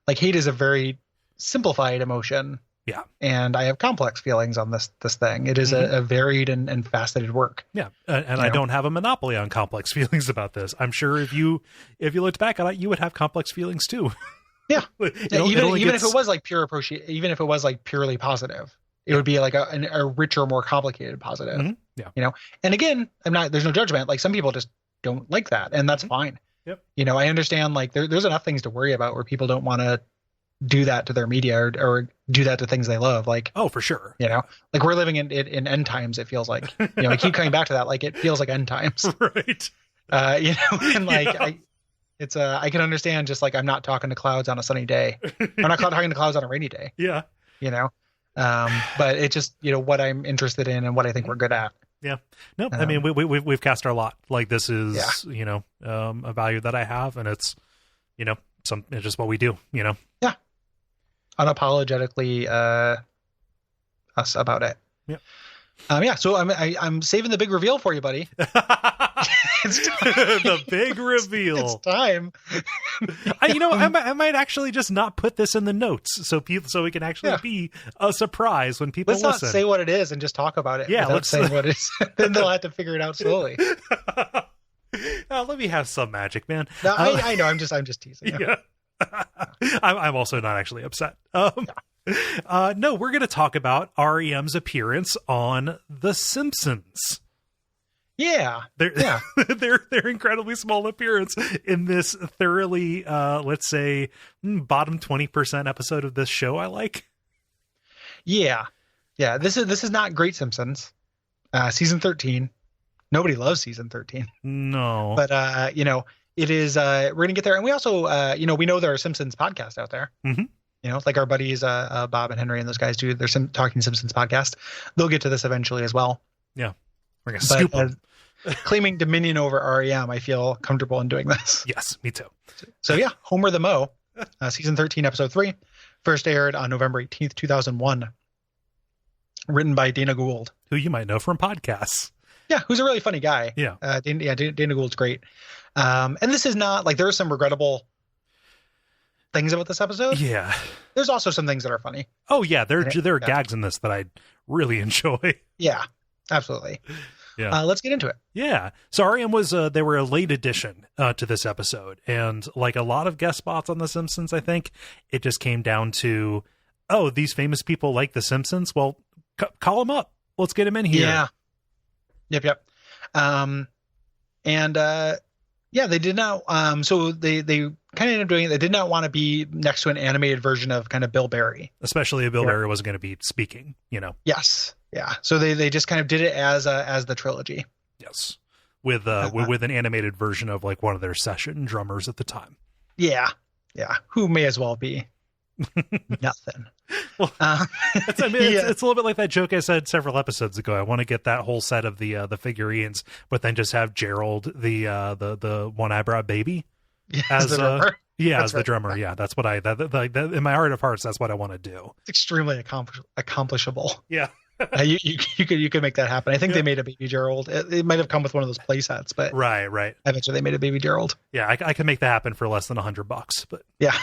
like hate is a very simplified emotion. Yeah. And I have complex feelings on this thing. It is a varied and faceted work. Yeah. And I don't have a monopoly on complex feelings about this. I'm sure if you looked back on it, you would have complex feelings too. Yeah. Even if it was like pure appreciation, even if it was like purely positive, it would be like a richer, more complicated positive. Yeah. And again, there's no judgment. Like some people just don't like that, and that's fine. Yep. I understand like there's enough things to worry about where people don't want to do that to their media or do that to things they love. Like, oh, for sure. Like we're living in end times. It feels like, I keep coming back to that. Like it feels like end times. Right. And like, I can understand just like, I'm not talking to clouds on a sunny day. I'm not talking to clouds on a rainy day. Yeah. But it's just, what I'm interested in and what I think we're good at. Yeah. No, I mean, we've cast our lot. Like this is, a value that I have, and it's, it's just what we do, Yeah. Unapologetically us about it. Yeah. So I'm saving the big reveal for you, buddy. It's time. The big reveal. It's time. I might actually just not put this in the notes so it can actually be a surprise when people listen. Let's not say what it is and just talk about it. Yeah, let's say what it is. Then they'll have to figure it out slowly. Let me have some magic, man. No, I know. I'm just teasing. Yeah. I'm also not actually upset. No, we're going to talk about R.E.M's appearance on The Simpsons. Yeah. Their incredibly small appearance in this thoroughly, let's say, bottom 20% episode of this show I like. Yeah. Yeah. This is not Great Simpsons. Season 13. Nobody loves season 13. No. But, it is, we're going to get there. And we also, we know there are Simpsons podcasts out there. Mm-hmm. Like our buddies, Bob and Henry and those guys do their Talking Simpsons podcast. They'll get to this eventually as well. Yeah. We're going to scoop them. Claiming dominion over R.E.M, I feel comfortable in doing this. Yes, me too. So yeah, Homer the Mo, season 13, episode 3, first aired on November 18th, 2001. Written by Dana Gould. Who you might know from podcasts. Yeah, who's a really funny guy. Yeah. Dana Gould's great. And this is not, like, there are some regrettable things about this episode. Yeah. There's also some things that are funny. Oh, yeah, there are gags in this that I really enjoy. Yeah, absolutely. Yeah. Let's get into it. Yeah. So R.E.M was, they were a late addition to this episode. And like a lot of guest spots on The Simpsons, I think, it just came down to, oh, these famous people like The Simpsons? Well, call them up. Let's get them in here. Yeah. Yep. They did not, so they kind of ended up doing it. They did not want to be next to an animated version of kind of Bill Berry. Especially if Bill Berry wasn't going to be speaking, Yes. Yeah. So they just kind of did it as the trilogy. Yes. With an animated version of like one of their session drummers at the time. Yeah. Yeah. Who may as well be nothing. Well, it's a little bit like that joke I said several episodes ago. I want to get that whole set of the figurines, but then just have Gerald, the one eyebrow baby, as the drummer. The drummer. Yeah, that's what that in my heart of hearts. That's what I want to do. It's extremely accomplishable. Yeah. You could make that happen. I think they made a baby Gerald. It might have come with one of those play sets, but right. I bet you they made a baby Gerald. Yeah, I can make that happen for less than $100, but yeah.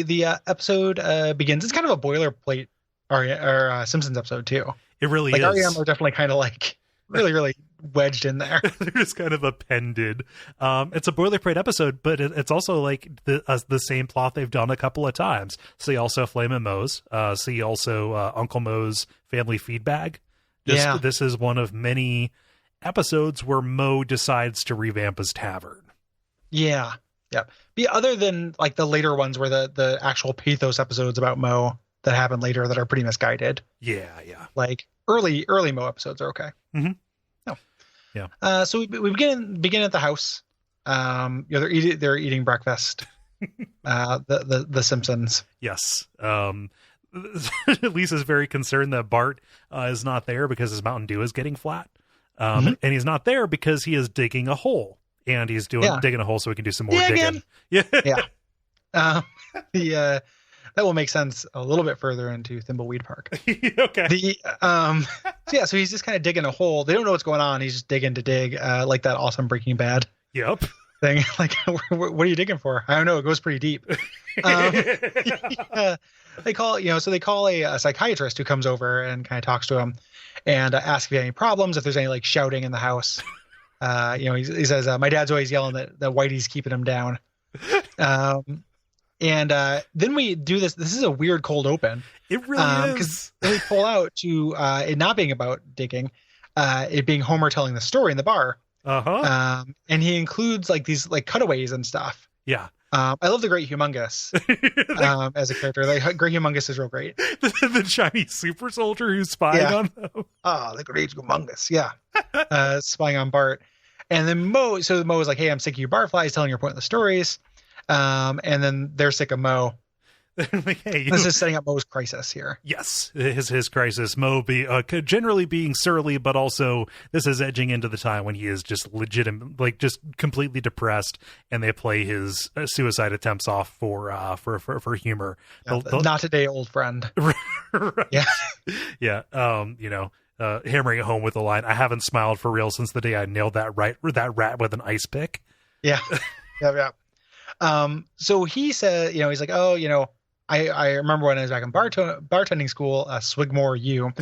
The episode begins. It's kind of a boilerplate or Simpsons episode too. It really is. R.E.M. are definitely kind of like really wedged in there. They're just kind of appended. It's a boilerplate episode, but it's also like the same plot they've done a couple of times. See also Flamin' Moe's. See also Uncle Moe's family feed bag. This is one of many episodes where Moe decides to revamp his tavern. Yeah. Other than like the later ones where the actual pathos episodes about Moe that happen later that are pretty misguided. Yeah. Like early Moe episodes are okay. Mm-hmm. No. Yeah. So we begin at the house. They're eating breakfast. The Simpsons. Yes. Lisa's very concerned that Bart is not there because his Mountain Dew is getting flat. And he's not there because he is digging a hole. And he's digging a hole so we can do some more digging. Yeah. That will make sense a little bit further into Thimbleweed Park. Okay. So he's just kind of digging a hole. They don't know what's going on. He's just digging to dig, like that awesome Breaking Bad. Yep. Thing. Like, what are you digging for? I don't know. It goes pretty deep. They call a psychiatrist who comes over and kind of talks to him and asks if he has any problems, if there's any like shouting in the house. He says, my dad's always yelling that Whitey's keeping him down. Then we do this. This is a weird cold open. It really is. They pull out to it not being about digging, it being Homer telling the story in the bar. Uh-huh. And he includes like these like cutaways and stuff. Yeah. I love the Great Humongous as a character. Like Great Humongous is real great. The Chinese super soldier who's spying on them. Oh, the Great Humongous. Yeah. Spying on Bart. And then Moe is like, hey, I'm sick of you barflies telling your pointless stories. And then they're sick of Moe. Like, hey, this is setting up Moe's crisis here. Yes, his crisis. Moe generally being surly, but also this is edging into the time when he is just legitimate, like just completely depressed, and they play his suicide attempts off for humor. Yeah, not today, old friend. Right. Yeah. Hammering it home with the line, "I haven't smiled for real since the day I nailed that rat with an ice pick." Yeah. Yeah. So he said, he's like, I remember when I was back in bartending school, Swigmore U,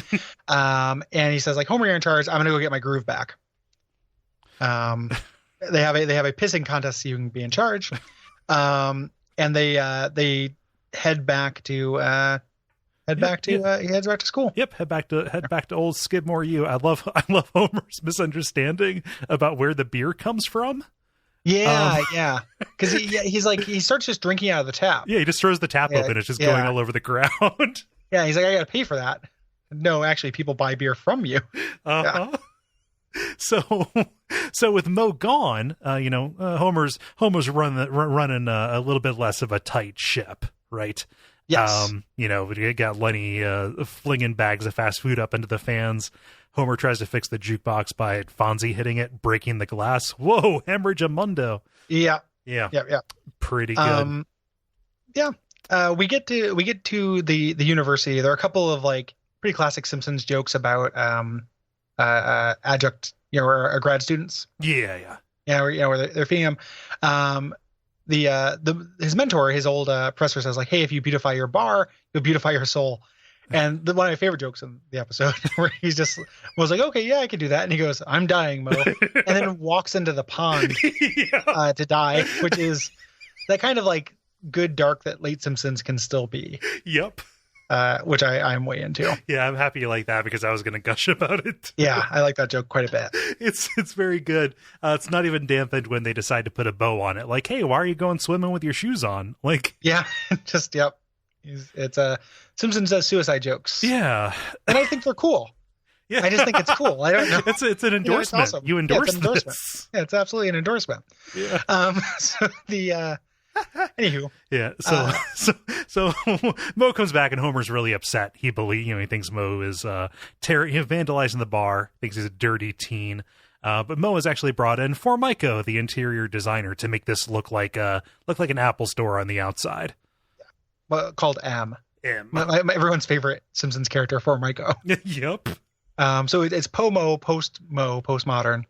and he says like, Homer, you're in charge. I'm gonna go get my groove back. They have a pissing contest so you can be in charge. And they head back to he heads back to school. Head back to old Skidmore U. I love Homer's misunderstanding about where the beer comes from. Yeah. Because he's like, he starts just drinking out of the tap. Yeah, he just throws the tap open. It's just going all over the ground. Yeah, he's like, I got to pay for that. No, actually, people buy beer from you. Uh-huh. Yeah. So with Mo gone, Homer's running a little bit less of a tight ship, right? Yes. We got Lenny flinging bags of fast food up into the fans. Homer tries to fix the jukebox by Fonzie hitting it, breaking the glass. Whoa, hemorrhage amundo. Yeah. Pretty good. We get to the university. There are a couple of like pretty classic Simpsons jokes about adjunct, or grad students. Yeah. Where they're feeding him. His mentor, his old professor, says like, hey, if you beautify your bar, you'll beautify your soul. And one of my favorite jokes in the episode where he's just was like, okay, yeah, I can do that. And he goes, I'm dying, Mo. And then walks into the pond to die, which is that kind of like good dark that late Simpsons can still be. Yep. Which I'm way into. Yeah, I'm happy you like that because I was going to gush about it. Yeah, I like that joke quite a bit. It's very good. It's not even dampened when they decide to put a bow on it. Like, hey, why are you going swimming with your shoes on? Like, yeah, yep. It's Simpsons does suicide jokes. Yeah, and I think they're cool. Yeah, I just think it's cool. I don't know. It's an endorsement. It's awesome. You endorse this. Yeah, it's absolutely an endorsement. Yeah. So the. Anywho, yeah. So Mo comes back and Homer's really upset. He thinks Mo is vandalizing the bar. Thinks he's a dirty teen. But Mo has actually brought in Formica, the interior designer, to make this look like an Apple store on the outside. Well, called M. Everyone's favorite Simpsons character, Formica. Yep. So it's postmodern.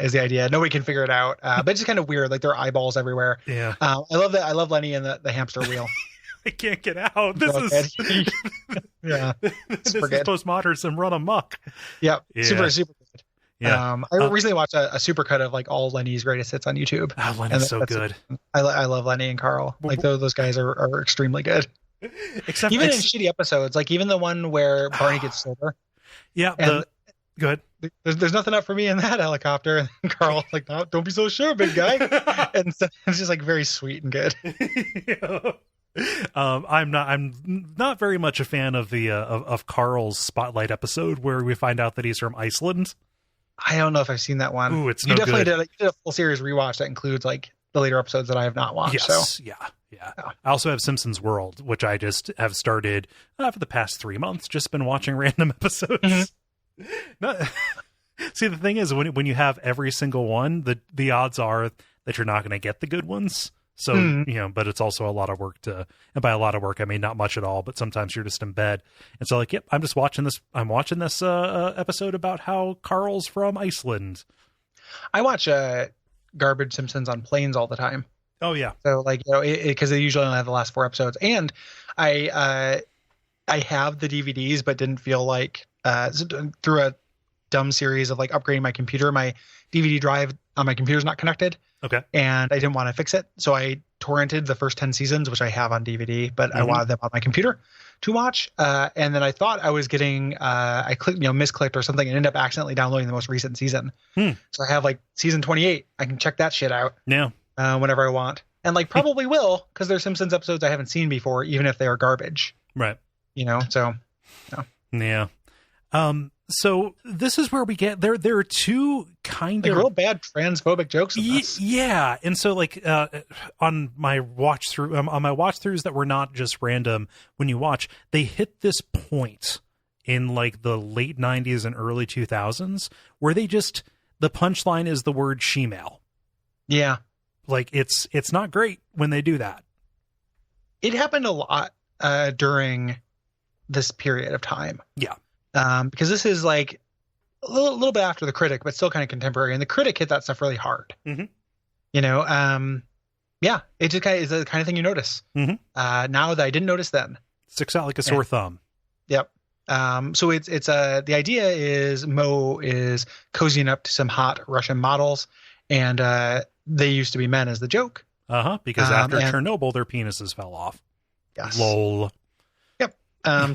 Is the idea. Nobody can figure it out. But it's just kind of weird. Like there are eyeballs everywhere. Yeah. I love that. I love Lenny and the hamster wheel. I can't get out. This is yeah. This is postmodern. Some run amok. Yep. Yeah. Super good. Yeah. I recently watched a supercut of like all Lenny's greatest hits on YouTube. Oh, Lenny's so good. I love Lenny and Carl. Like those guys are extremely good. Except even in shitty episodes, like even the one where Barney gets sober. Yeah. Good. There's nothing up for me in that helicopter. And Carl's like, no, don't be so sure, big guy. And so it's just like very sweet and good. Yeah. I'm not very much a fan of the of Carl's spotlight episode where we find out that he's from Iceland. I don't know if I've seen that one. Ooh, it's you no definitely good. Did a full series rewatch that includes like the later episodes that I have not watched. Yes, so. Yeah. I also have Simpsons World, which I just have started for the past 3 months. Just been watching random episodes. Mm-hmm. See, the thing is, when you have every single one, the odds are that you're not going to get the good ones. So, but it's also a lot of work and by a lot of work, I mean, not much at all, but sometimes you're just in bed. And so like, yep, I'm just watching this. I'm watching this episode about how Carl's from Iceland. I watch garbage Simpsons on planes all the time. Oh yeah. So like, because they usually only have the last 4 episodes, and I have the DVDs, but didn't feel like through a dumb series of like upgrading my computer, my DVD drive on my computer is not connected. Okay. And I didn't want to fix it, so I torrented the first 10 seasons, which I have on DVD, but I wanted them on my computer to watch. And then I thought I was getting I misclicked or something and ended up accidentally downloading the most recent season. So I have like season 28. I can check that shit out. Yeah. Whenever I want, and like probably will, because there's Simpsons episodes I haven't seen before, even if they are garbage. Right. So. Yeah. So this is where we get there. There are two kind of real bad transphobic jokes in this. Yeah, and so like on my watch throughs that were not just random. When you watch, they hit this point in like the late 90s and early 2000s where the punchline is the word shemale. Yeah, like it's not great when they do that. It happened a lot during this period of time. Yeah. Because this is like a little bit after The Critic, but still kind of contemporary. And The Critic hit that stuff really hard. Mm-hmm. Yeah, it just kind of is the kind of thing you notice. Now that I didn't notice then. Sticks out like a sore thumb. Yep. So it's the idea is Mo is cozying up to some hot Russian models, and they used to be men as the joke. Because after Chernobyl, their penises fell off. Yes. Lol. Yep.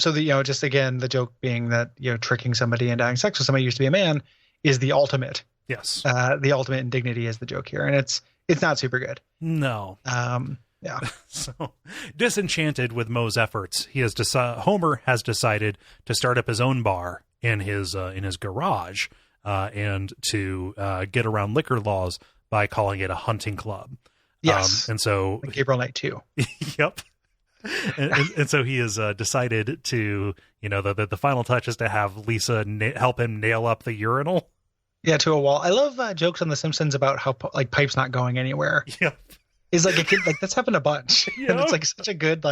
So just again, the joke being that, tricking somebody into having sex with somebody who used to be a man is the ultimate. Yes. The ultimate indignity is the joke here. And it's not super good. No. Yeah. So disenchanted with Moe's efforts, Homer has decided to start up his own bar in his garage, and to get around liquor laws by calling it a hunting club. Yes. And so like Gabriel Knight too. Yep. And so he has decided to, the final touch is to have Lisa help him nail up the urinal. Yeah, to a wall. I love jokes on The Simpsons about how pipes not going anywhere. Yep. Is like a kid, that's happened a bunch. Yep. And it's like such a good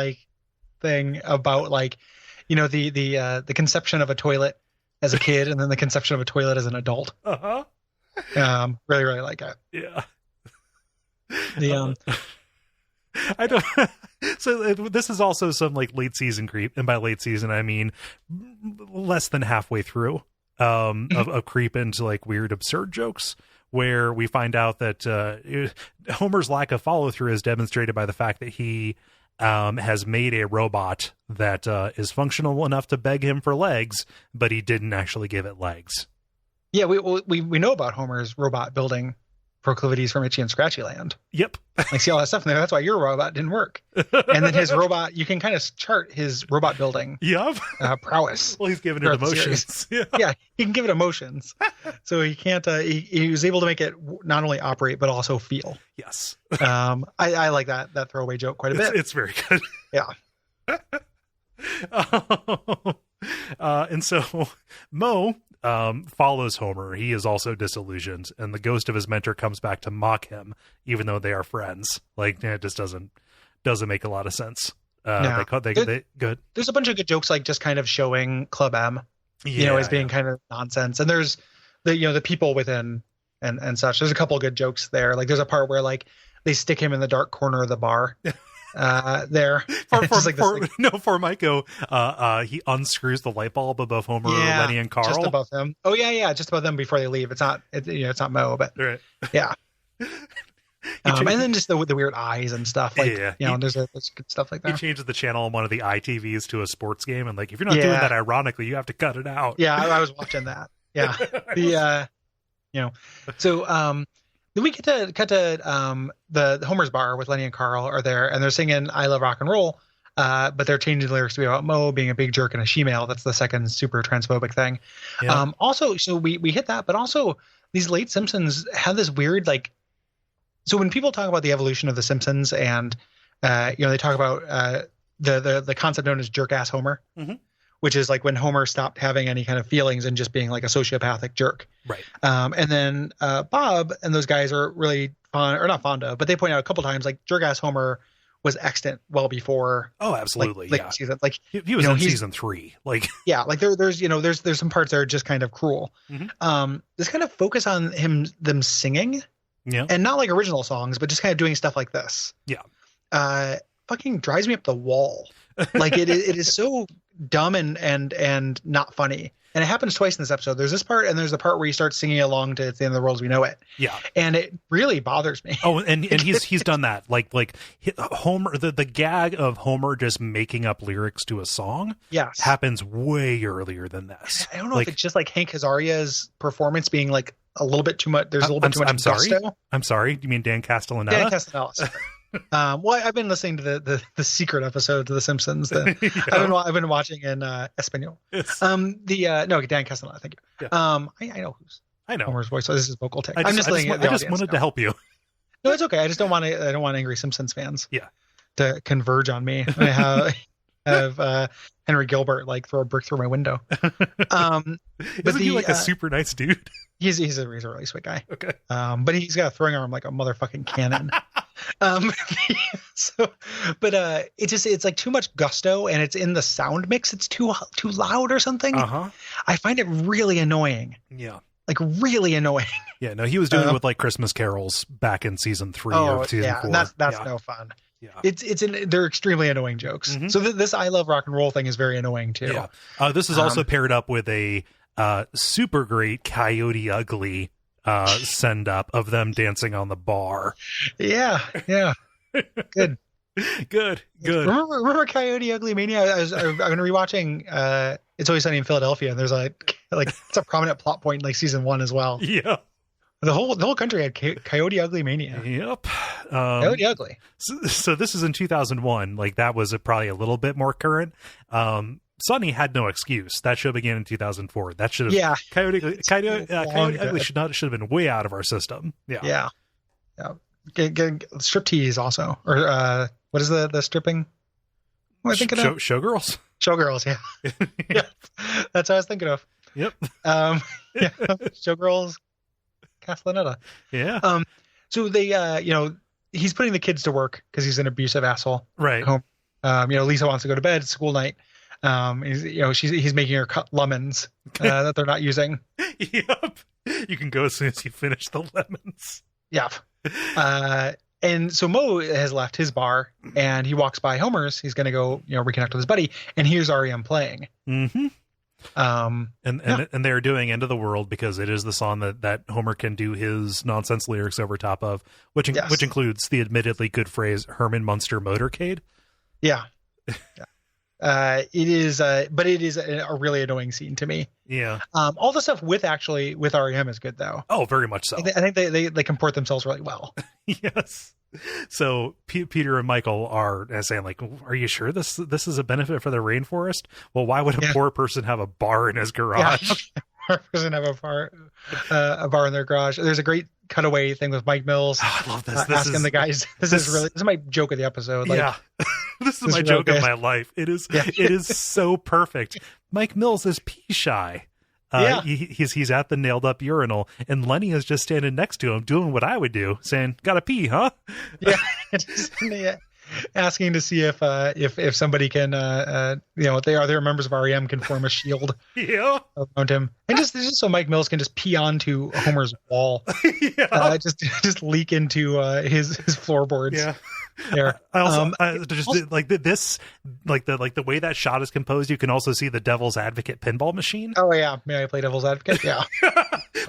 thing about the conception of a toilet as a kid and then the conception of a toilet as an adult. Really, really like it. Yeah. I don't. So this is also some late season creep, and by late season I mean less than halfway through of creep into weird absurd jokes, where we find out that Homer's lack of follow through is demonstrated by the fact that he has made a robot that is functional enough to beg him for legs, but he didn't actually give it legs. Yeah, we know about Homer's robot building proclivities from Itchy and Scratchy Land. Yep. See all that stuff in there. That's why your robot didn't work. And then his robot, you can kind of chart his robot building prowess. Well, he's giving it emotions. Yeah, he can give it emotions. So he can't, he was able to make it not only operate, but also feel. Yes. I like that throwaway joke quite a bit. It's very good. Yeah. And so Mo follows Homer. He is also disillusioned, and the ghost of his mentor comes back to mock him, even though they are friends. It just doesn't make a lot of sense. They good. There's a bunch of good jokes, just kind of showing Club M, as being kind of nonsense. And there's the people within and such. There's a couple of good jokes there. There's a part where they stick him in the dark corner of the bar. There for Michael, he unscrews the light bulb above Homer, Lenny, and Carl. Just above them. Oh yeah, just above them before they leave. It's not Mo, but right. Yeah. And then just the weird eyes and stuff. There's good stuff like that. He changes the channel on one of the ITVs to a sports game, and if you're not doing that ironically, you have to cut it out. Yeah, I was watching that. Yeah. So then we get to cut to the Homer's bar with Lenny and Carl are there, and they're singing "I Love Rock and Roll," but they're changing the lyrics to be about Mo being a big jerk and a she-male. That's the second super transphobic thing. Yeah. Also, so we hit that, but also these late Simpsons have this weird So when people talk about the evolution of the Simpsons, and they talk about the concept known as jerk-ass Homer. Mm-hmm. Which is when Homer stopped having any kind of feelings and just being a sociopathic jerk. Right. And then Bob and those guys are really not fond of, but they point out a couple times jerk-ass Homer was extant well before. Oh, absolutely. Season. He was in season 3. There's some parts that are just kind of cruel. Mm-hmm. This kind of focus on them singing. Yeah. And not original songs, but just kind of doing stuff like this. Yeah. Fucking drives me up the wall. It is so dumb and not funny. And it happens twice in this episode. There's this part, and there's the part where he starts singing along to "It's the End of the World as We Know It." Yeah, and it really bothers me. Oh, and he's done that. Homer, the gag of Homer just making up lyrics to a song, happens way earlier than this. I don't know if it's just Hank Azaria's performance being a little bit too much. There's a little bit too much gusto. I'm sorry. You mean Dan Castellaneta? Dan Castellaneta. Well, I've been listening to the secret episodes of The Simpsons that I've been watching in Espanol. Yes. Dan Castellaneta, thank you. Yeah. I know Homer's voice. So this is vocal tech. I just wanted to help you. No, it's okay. I don't want angry Simpsons fans. Yeah. To converge on me. I have Henry Gilbert throw a brick through my window. Isn't he a super nice dude? He's a really sweet guy. Okay. But he's got a throwing arm like a motherfucking cannon. It's too much gusto, and it's in the sound mix. It's too loud or something. Uh-huh. I find it really annoying. Yeah. like really annoying. Yeah, no, he was doing it with like Christmas carols back in season 3 or season 4. And that's no fun. Yeah, they're extremely annoying jokes. So this I love rock and roll thing is very annoying too. Yeah, this is also paired up with a super great Coyote Ugly send up of them dancing on the bar. Yeah. Good. Remember Coyote Ugly Mania? I've been rewatching It's Always Sunny in Philadelphia, and there's like it's a prominent plot point in like season 1 as well. Yeah. The whole country had Coyote Ugly Mania. Yep. Coyote Ugly. So this is in 2001. Like that was probably a little bit more current. Sunny had no excuse. That show began in 2004. That should have Coyote Ugly should have been way out of our system. Yeah. Striptease also, or what is the stripping? What am I thinking of? Showgirls. Showgirls, yeah. Yeah, that's what I was thinking of. Yep. Showgirls. Castellaneta. Yeah. So they, he's putting the kids to work because he's an abusive asshole. Right. Home. Lisa wants to go to bed. It's school night. He's making her cut lemons that they're not using. Yep. You can go as soon as you finish the lemons. Yep. And so Mo has left his bar and he walks by Homer's. He's going to go, reconnect with his buddy, and here's R.E.M. playing. Mm-hmm. And they're doing End of the World because it is the song that Homer can do his nonsense lyrics over top of, which includes the admittedly good phrase "Herman Munster motorcade." Yeah. It is, but it is a really annoying scene to me. Yeah. All the stuff with R.E.M. is good though. Oh, very much so. I think they comport themselves really well. Yes. So Peter and Michael are saying like, "Are you sure this is a benefit for the rainforest? Well, why would a poor person have a bar in his garage?" Poor person have a bar in their garage. There's a great cutaway thing with Mike Mills. Oh, I love this. Asking the guys. This is my joke of the episode. Yeah. This is my joke of my life. It is. Yeah. It is so perfect. Mike Mills is pee shy. He's at the nailed up urinal, and Lenny is just standing next to him, doing what I would do, saying, "Gotta pee, huh?" Yeah, asking to see if somebody can, they're members of R.E.M. can form a shield around him, and just so Mike Mills can just pee onto Homer's wall, just leak into his floorboards. Yeah. There. I also like this, like the way that shot is composed. You can also see the Devil's Advocate pinball machine. Oh yeah, may I play Devil's Advocate? Yeah,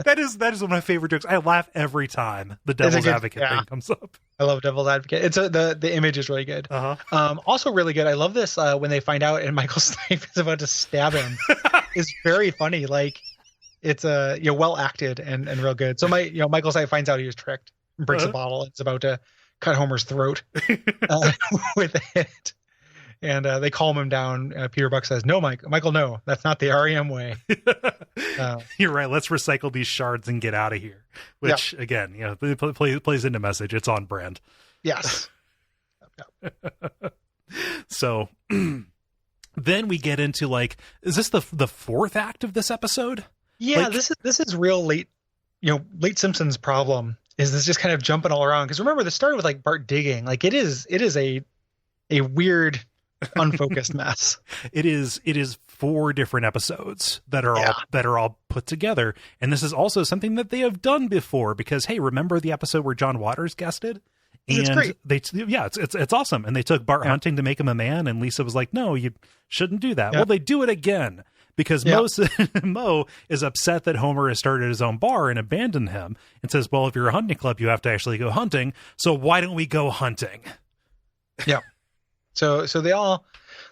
that is one of my favorite jokes. I laugh every time the Devil's Advocate thing comes up. I love Devil's Advocate. It's the image is really good. Also really good. I love this when they find out and Michael Stipe is about to stab him. It's very funny. Like it's well acted and real good. So Michael Stipe finds out he was tricked, breaks a bottle, and it's about to cut Homer's throat with it, and they calm him down. Peter Buck says, "No, Michael, no, that's not the R.E.M. way." You're right. Let's recycle these shards and get out of here. Which again, plays into message. It's on brand. Yes. So then we get into like, is this the fourth act of this episode? Yeah, this is real late Simpsons problem. Is this just kind of jumping all around? Because remember, this started with like Bart digging. Like it is a weird, unfocused mess. It is 4 different episodes that are all put together, and this is also something that they have done before. Because hey, remember the episode where John Waters guested? And it's great. It's awesome. And they took Bart hunting to make him a man, and Lisa was like, "No, you shouldn't do that." Well, they do it again. Because Mo is upset that Homer has started his own bar and abandoned him, and says, "Well, if you're a hunting club, you have to actually go hunting. So why don't we go hunting?" Yeah. So they'll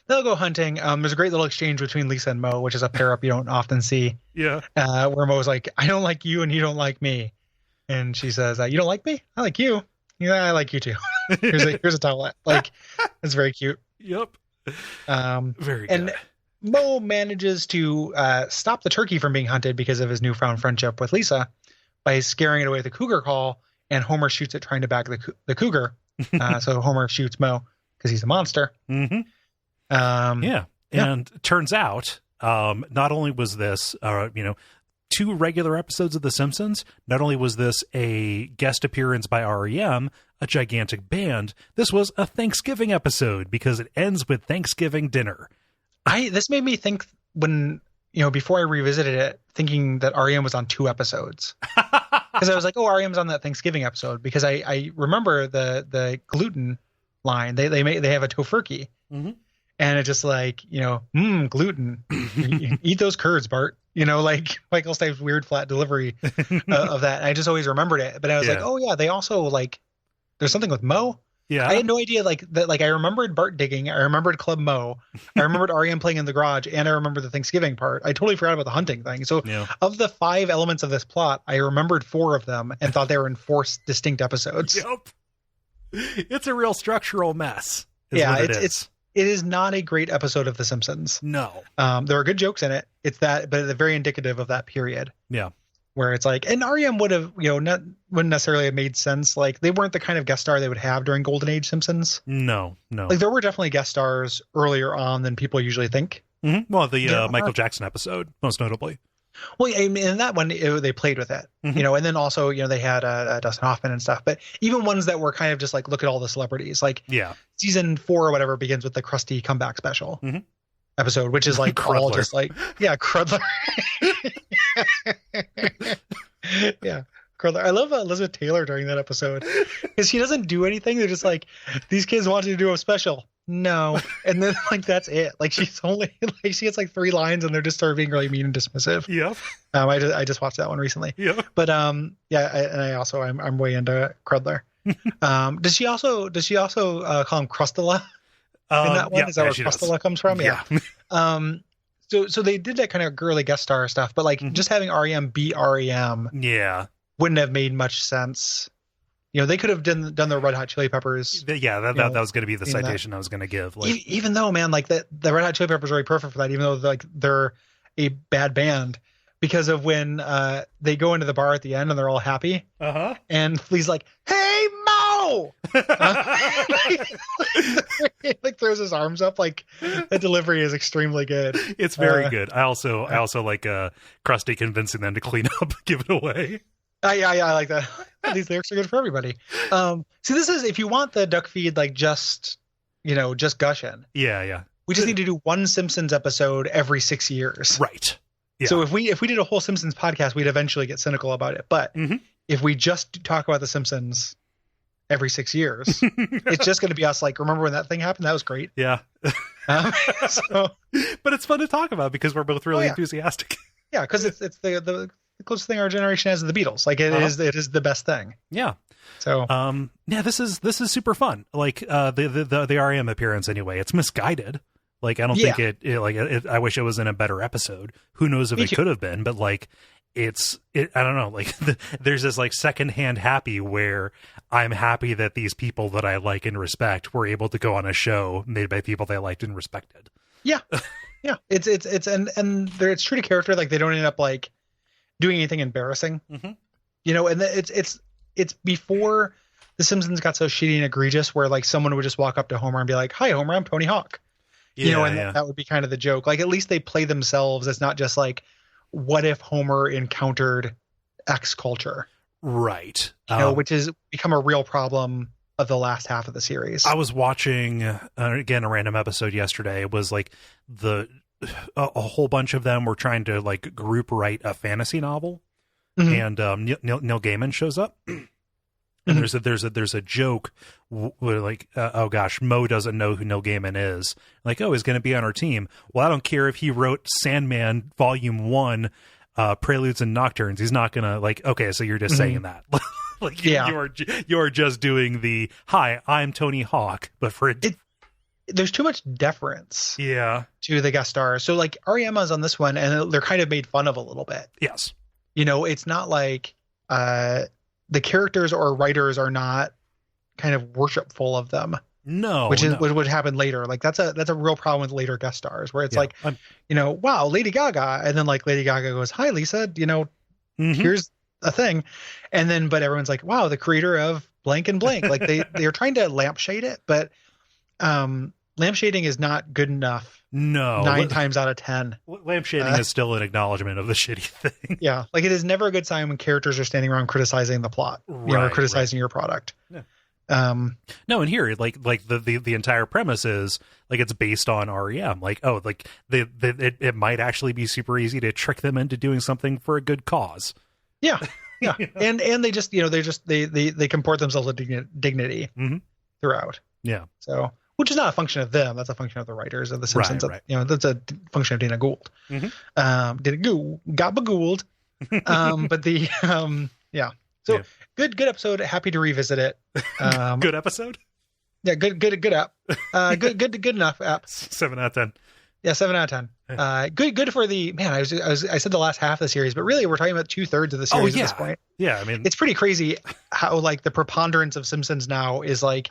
go hunting. There's a great little exchange between Lisa and Mo, which is a pair up you don't often see. Yeah. Where Mo's like, "I don't like you, and you don't like me," and she says, "You don't like me? I like you. Yeah, I like you too." here's a towelette. Like, it's very cute. Yep. Very good. And Mo manages to stop the turkey from being hunted because of his newfound friendship with Lisa by scaring it away with a cougar call, and Homer shoots it trying to bag the cougar. So Homer shoots Mo because he's a monster. Mm-hmm. And turns out not only was this 2 regular episodes of The Simpsons, not only was this a guest appearance by R.E.M., a gigantic band, this was a Thanksgiving episode because it ends with Thanksgiving dinner. This made me think when before I revisited it, thinking that R.E.M was on 2 episodes. Because I was like, oh, R.E.M's on that Thanksgiving episode, because I remember the gluten line. They have a tofurkey, and it's just like, gluten. Eat those curds, Bart. Like Michael Stipe's weird flat delivery of that. And I just always remembered it, but I was like, oh yeah, they also like there's something with Mo. Yeah, I had no idea like that. Like I remembered Bart digging, I remembered Club Mo, I remembered R.E.M playing in the garage, and I remember the Thanksgiving part. I totally forgot about the hunting thing. So of the 5 elements of this plot, I remembered 4 of them and thought they were in 4 distinct episodes. Yep, it's a real structural mess. It is not a great episode of The Simpsons. No, there are good jokes in it. It's that, but it's very indicative of that period. Yeah. Where it's like, and R.E.M would have, wouldn't necessarily have made sense. Like they weren't the kind of guest star they would have during Golden Age Simpsons. No. Like there were definitely guest stars earlier on than people usually think. Mm-hmm. Well, the Michael Jackson episode, most notably. Well, in that one, they played with it, and then also, they had Dustin Hoffman and stuff. But even ones that were kind of just like, look at all the celebrities. Like season 4 or whatever begins with the Krusty comeback special episode, which is like all just like, Crudler. Yeah, Crudler. I love Elizabeth Taylor during that episode because she doesn't do anything. They're just like, these kids want you to do a special. No, and then like that's it. Like she's only like she gets like 3 lines, and they're just being really mean and dismissive. Yeah. I just watched that one recently. Yeah. But I'm way into Crudler. Does she also call him Crustula in that one? Yeah, is that where Crustula comes from? Yeah. So they did that kind of girly guest star stuff, but like just having R.E.M be R.E.M. wouldn't have made much sense. They could have done the Red Hot Chili Peppers. Yeah, that was going to be the citation I was going to give. Like, even though, man, like the Red Hot Chili Peppers are really perfect for that, even though like they're a bad band, because of when they go into the bar at the end and they're all happy, and Flea's like, "Hey Mo!" like throws his arms up. Like the delivery is extremely good. It's very good. I also like Krusty convincing them to clean up, give it away. Yeah, I like that. These lyrics are good for everybody. See, this is if you want the duck feed, like just gushing. Yeah. We just need to do one Simpsons episode every 6 years. Right. Yeah. So if we did a whole Simpsons podcast, we'd eventually get cynical about it. But if we just talk about the Simpsons every 6 years, it's just going to be us. Like, remember when that thing happened? That was great. Yeah. But it's fun to talk about because we're both really enthusiastic. Yeah, because it's the closest thing our generation has to the Beatles. Like it is the best thing. Yeah. So this is super fun. Like the R.E.M appearance anyway. It's misguided. Like I don't think it I wish it was in a better episode. Who knows if it could have been, but like I don't know. Like there's this like secondhand happy where I'm happy that these people that I like and respect were able to go on a show made by people they liked and respected. Yeah. Yeah. It's it's true to character. Like they don't end up like doing anything embarrassing, and it's before the Simpsons got so shitty and egregious where like someone would just walk up to Homer and be like, "Hi Homer, I'm Tony Hawk." That would be kind of the joke. Like at least they play themselves. It's not just like, what if Homer encountered X culture? Right. Which has become a real problem of the last half of the series. I was watching again a random episode yesterday. It was like a whole bunch of them were trying to like group write a fantasy novel, and Neil Gaiman shows up, and there's a joke where like oh gosh, Mo doesn't know who Neil Gaiman is. Like, oh, he's going to be on our team. Well, I don't care if he wrote Sandman Volume 1, Preludes and Nocturnes. He's not gonna like. Okay, so you're just saying that. Like you're just doing the hi, I'm Tony Hawk, but for there's too much deference to the guest stars. So like R.E.M is on this one and they're kind of made fun of a little bit. Yes. It's not like the characters or writers are not kind of worshipful of them. No. Which would happen later. Like that's a real problem with later guest stars where it's like, wow, Lady Gaga. And then like Lady Gaga goes, "Hi Lisa, here's a thing." And then, but everyone's like, "Wow, the creator of blank and blank." Like they're trying to lampshade it, but lampshading is not good enough. No, 9 times out of 10. Lampshading is still an acknowledgement of the shitty thing. Yeah, like it is never a good sign when characters are standing around criticizing the plot, or criticizing your product. Yeah. No, and here, like the entire premise is like it's based on REM. Like, oh, like it might actually be super easy to trick them into doing something for a good cause. Yeah, yeah, and they just they comport themselves with dignity throughout. Yeah, so which is not a function of them. That's a function of the writers of The Simpsons. Right. That's a function of Dana Gould. Dana Gould got begooled. But the yeah. So good episode. Happy to revisit it. Good episode. Yeah, good app. Good enough app. 7 out of 10. Yeah, 7 out of 10. Good for the man. I said the last half of the series, but really we're talking about 2/3 of the series at this point. Yeah, I mean, it's pretty crazy how like the preponderance of Simpsons now is like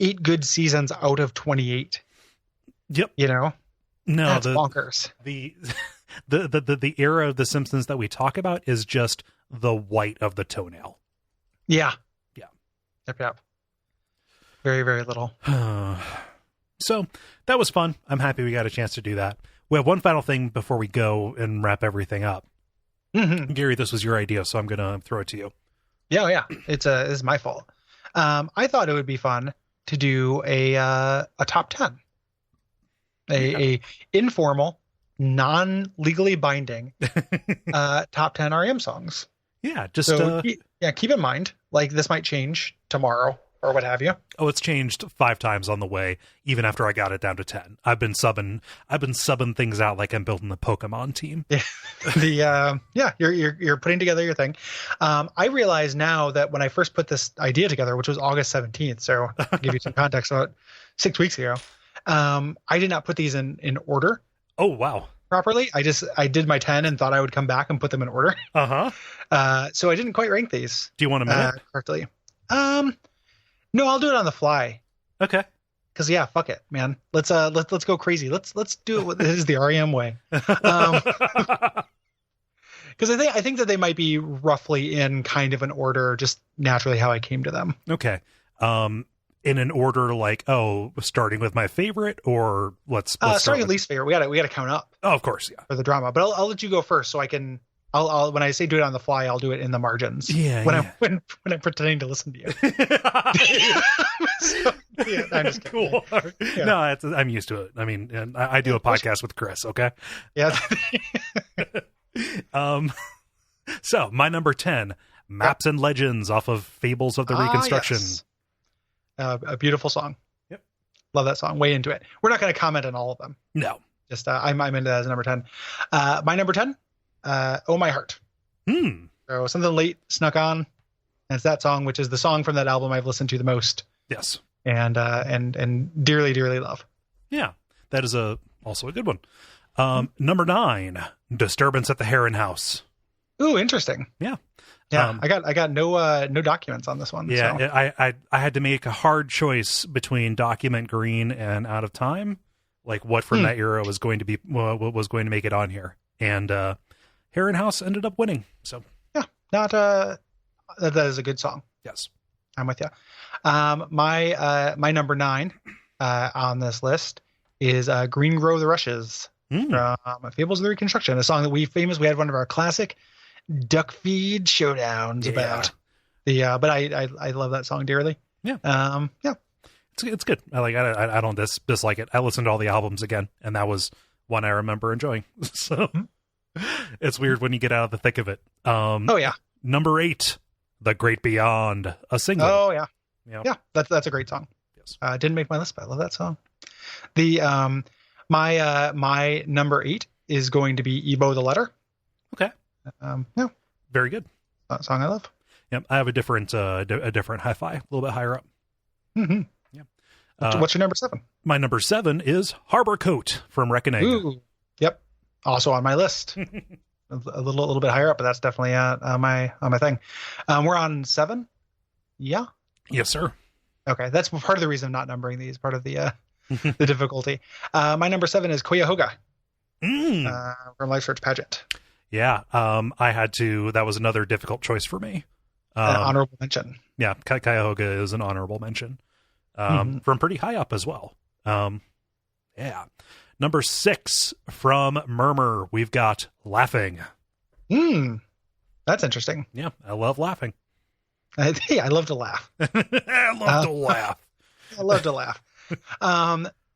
8 good seasons out of 28. Yep. You know, no, that's bonkers. The era of the Simpsons that we talk about is just the white of the toenail. Yeah. Yep. Very, very little. So that was fun. I'm happy we got a chance to do that. We have one final thing before we go and wrap everything up. Gary, this was your idea, so I'm going to throw it to you. Yeah. It's my fault. I thought it would be fun to do a top 10, a informal, non-legally binding top 10 R.E.M. songs. Yeah, just keep in mind, like this might change tomorrow or what have you. Oh, it's changed 5 times on the way, even after I got it down to 10. I've been subbing things out like I'm building the Pokemon team. Yeah. You're putting together your thing. I realize now that when I first put this idea together, which was August 17th, so I'll give you some context, about 6 weeks ago, I did not put these in order. Oh, wow. Properly. I did my 10 and thought I would come back and put them in order. So I didn't quite rank these. Do you want a minute? Correctly? No, I'll do it on the fly. Okay. Because fuck it, man. Let's go crazy. Let's do it. This is the REM way. Because I think that they might be roughly in kind of an order, just naturally how I came to them. Okay. In an order like, starting with my favorite, or let's starting with least favorite. We gotta count up. Oh, of course, yeah. For the drama, but I'll let you go first, so I can. I'll when I say do it on the fly, I'll do it in the margins. Yeah. When I'm pretending to listen to you. So, I'm just kidding. Cool. Yeah. No, I'm used to it. I mean, I do a podcast with Chris. Okay. Yeah. So my number 10, Maps and Legends off of Fables of the Reconstruction. Yes. A beautiful song. Yep. Love that song. Way into it. We're not going to comment on all of them. No. Just I'm into that as number 10. My number 10. Oh My Heart. So something late snuck on, and it's that song, which is the song from that album I've listened to the most. Yes. And dearly, dearly love. Yeah, that is also a good one. Number 9, Disturbance at the Heron House. Ooh, interesting. Yeah. I got no documents on this one. Yeah, so. I had to make a hard choice between Document Green and Out of Time, like what from that era was going to make it on here, and Heron House ended up winning. So yeah, that is a good song. Yes, I'm with you. My number 9 on this list is Green Grow the Rushes from Fables of the Reconstruction, a song that we had one of our classic Duckfeed showdowns about. But I love that song dearly. Yeah. It's good. I don't dislike it. I listened to all the albums again, and that was one I remember enjoying. So it's weird when you get out of the thick of it. Number 8, The Great Beyond, a single. Oh yeah. Yeah. That's a great song. Yes. Didn't make my list, but I love that song. The my number 8 is going to be Ebo the Letter. Okay. Very good. That song I love. Yep. I have a different hi-fi, a little bit higher up. Mm-hmm. Yeah. What's your number 7? My number 7 is Harbor Coat from Reckoning. Ooh. Yep. Also on my list. a little bit higher up, but that's definitely on my thing. We're on 7. Yeah. Yes, sir. Okay, that's part of the reason I'm not numbering these. Part of the the difficulty. My number 7 is Cuyahoga from Life Search Pageant. Yeah, I had to. That was another difficult choice for me. Honorable mention. Yeah, Cuyahoga is an honorable mention. From pretty high up as well. Yeah. Number 6 from Murmur, we've got Laughing. That's interesting. Yeah, I love Laughing. I love to laugh. I love to laugh. I love to laugh.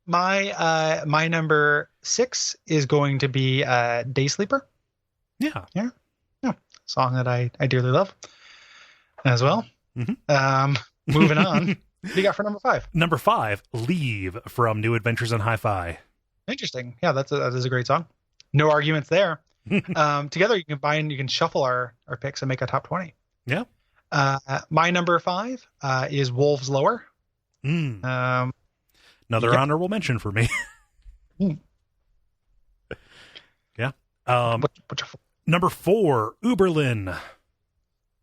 My number 6 is going to be Day Sleeper. Yeah. Song that I dearly love as well. Mm-hmm. Moving on. What do you got for number 5? Number 5, Leave from New Adventures in Hi-Fi. Interesting. Yeah, that is a great song. No arguments there. Together you can shuffle our picks and make a top 20. Yeah. My number 5 is Wolves Lower. Another honorable mention for me. Yeah. Number 4, Uberlin.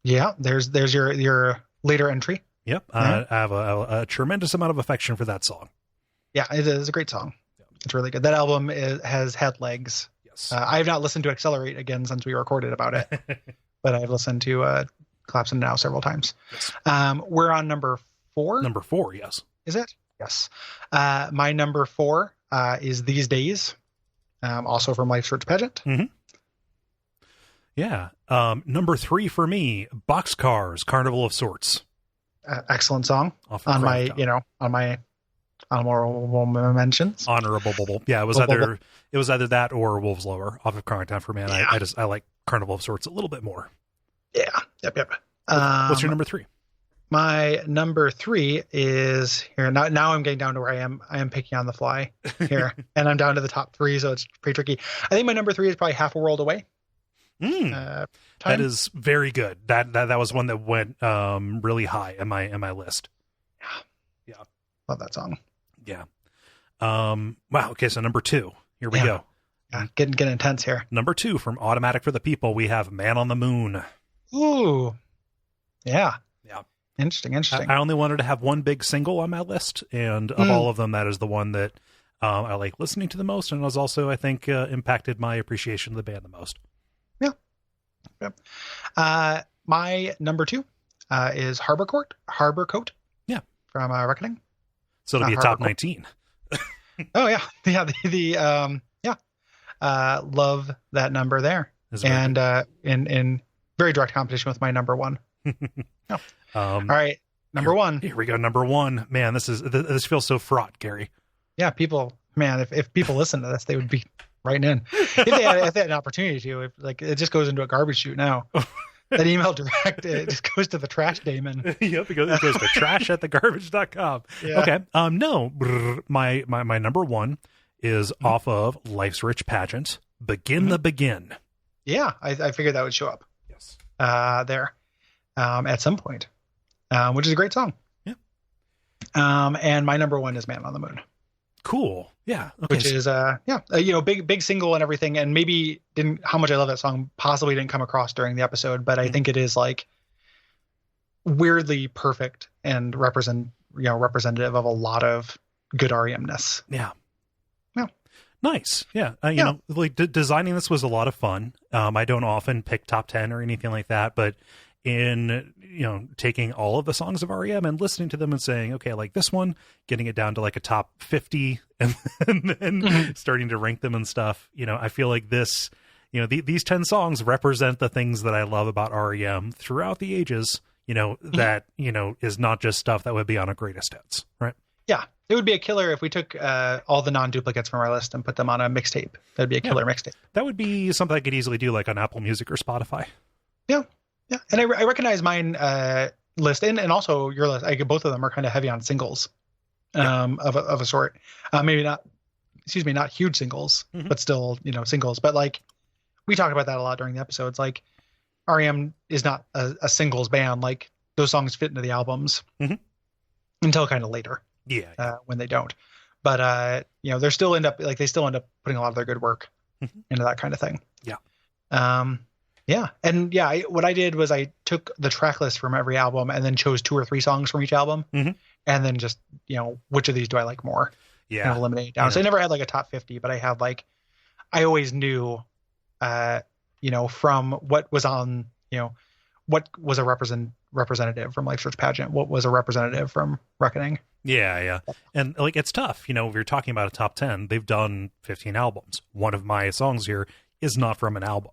Yeah, there's your later entry. Yep. I have a tremendous amount of affection for that song. Yeah, it is a great song. It's really good. That album has had legs. Yes. I have not listened to Accelerate again since we recorded about it, but I've listened to Collapse Into Now several times. Yes. We're on number 4. Number 4, yes. Is it? Yes. My number 4 is These Days, also from Life's Rich Pageant. Mm-hmm. Yeah. Number 3 for me, Boxcars, Carnival of Sorts. Excellent song. On my honorable mentions. Honorable. Yeah, it was either that or Wolves Lower off of Crackdown for me. And yeah. I like Carnival of Sorts a little bit more. Yeah. Yep. What's your number 3? My number 3 is here. Now I'm getting down to where I am picking on the fly here, and I'm down to the top 3, so it's pretty tricky. I think my number 3 is probably Half a World Away. That is very good. That was one that went really high in my list. Yeah. Love that song. Yeah. Wow. Okay, so number 2. Here we go. Yeah, getting intense here. Number 2 from Automatic for the People, we have Man on the Moon. Ooh. Yeah. Yeah. Interesting. I only wanted to have one big single on my list, and of all of them, that is the one that I like listening to the most, and was also, I think, impacted my appreciation of the band the most. Yeah. My number 2 is Harbor Coat. Yeah. From Reckoning. So it'll be a top 19. Oh yeah. Love that number there. And in very direct competition with my number 1. All right. Number 1. Here we go. Number 1. Man, this feels so fraught, Gary. Yeah. People, man, if people listen to this, they would be writing in. If they had an opportunity to, it just goes into a garbage chute now. That email direct, it just goes to the trash daemon. Yep, it goes to trash@thegarbage.com. Yeah. Okay. No, my number 1 is off of Life's Rich Pageant, Begin the Begin. Yeah, I figured that would show up. Yes. There, at some point, which is a great song. Yeah. And my number 1 is Man on the Moon. Cool. Yeah. Okay. Which is big single and everything, and maybe how much I love that song possibly didn't come across during the episode, but I think it is like weirdly perfect and representative of a lot of good R.E.M.ness. Yeah. Yeah. Nice. Yeah. Designing this was a lot of fun. I don't often pick top 10 or anything like that, but in taking all of the songs of R.E.M. and listening to them and saying, okay, like this one, getting it down to like a top 50 and then starting to rank them and stuff, I feel like this, these 10 songs represent the things that I love about R.E.M. throughout the ages, that is not just stuff that would be on a greatest hits, right? Yeah, it would be a killer if we took all the non-duplicates from our list and put them on a mixtape. That'd be a killer mixtape. That would be something I could easily do, like on Apple Music or Spotify. Yeah. Yeah, and I recognize mine list and also your list. Both of them are kind of heavy on singles, of a sort. Maybe not huge singles, but still, singles. But like we talk about that a lot during the episodes. Like R.E.M. is not a singles band. Like those songs fit into the albums until kind of later. Yeah. When they don't, but they still end up putting a lot of their good work into that kind of thing. Yeah. Yeah. And what I did was I took the track list from every album and then chose 2 or 3 songs from each album. And then just, which of these do I like more? Yeah. And eliminate it down. Yeah. So I never had like a top 50, but I had I always knew, from what was on, what was a representative from Life's Rich Pageant, what was a representative from Reckoning. Yeah. And it's tough. If you're talking about a top 10, they've done 15 albums. One of my songs here is not from an album.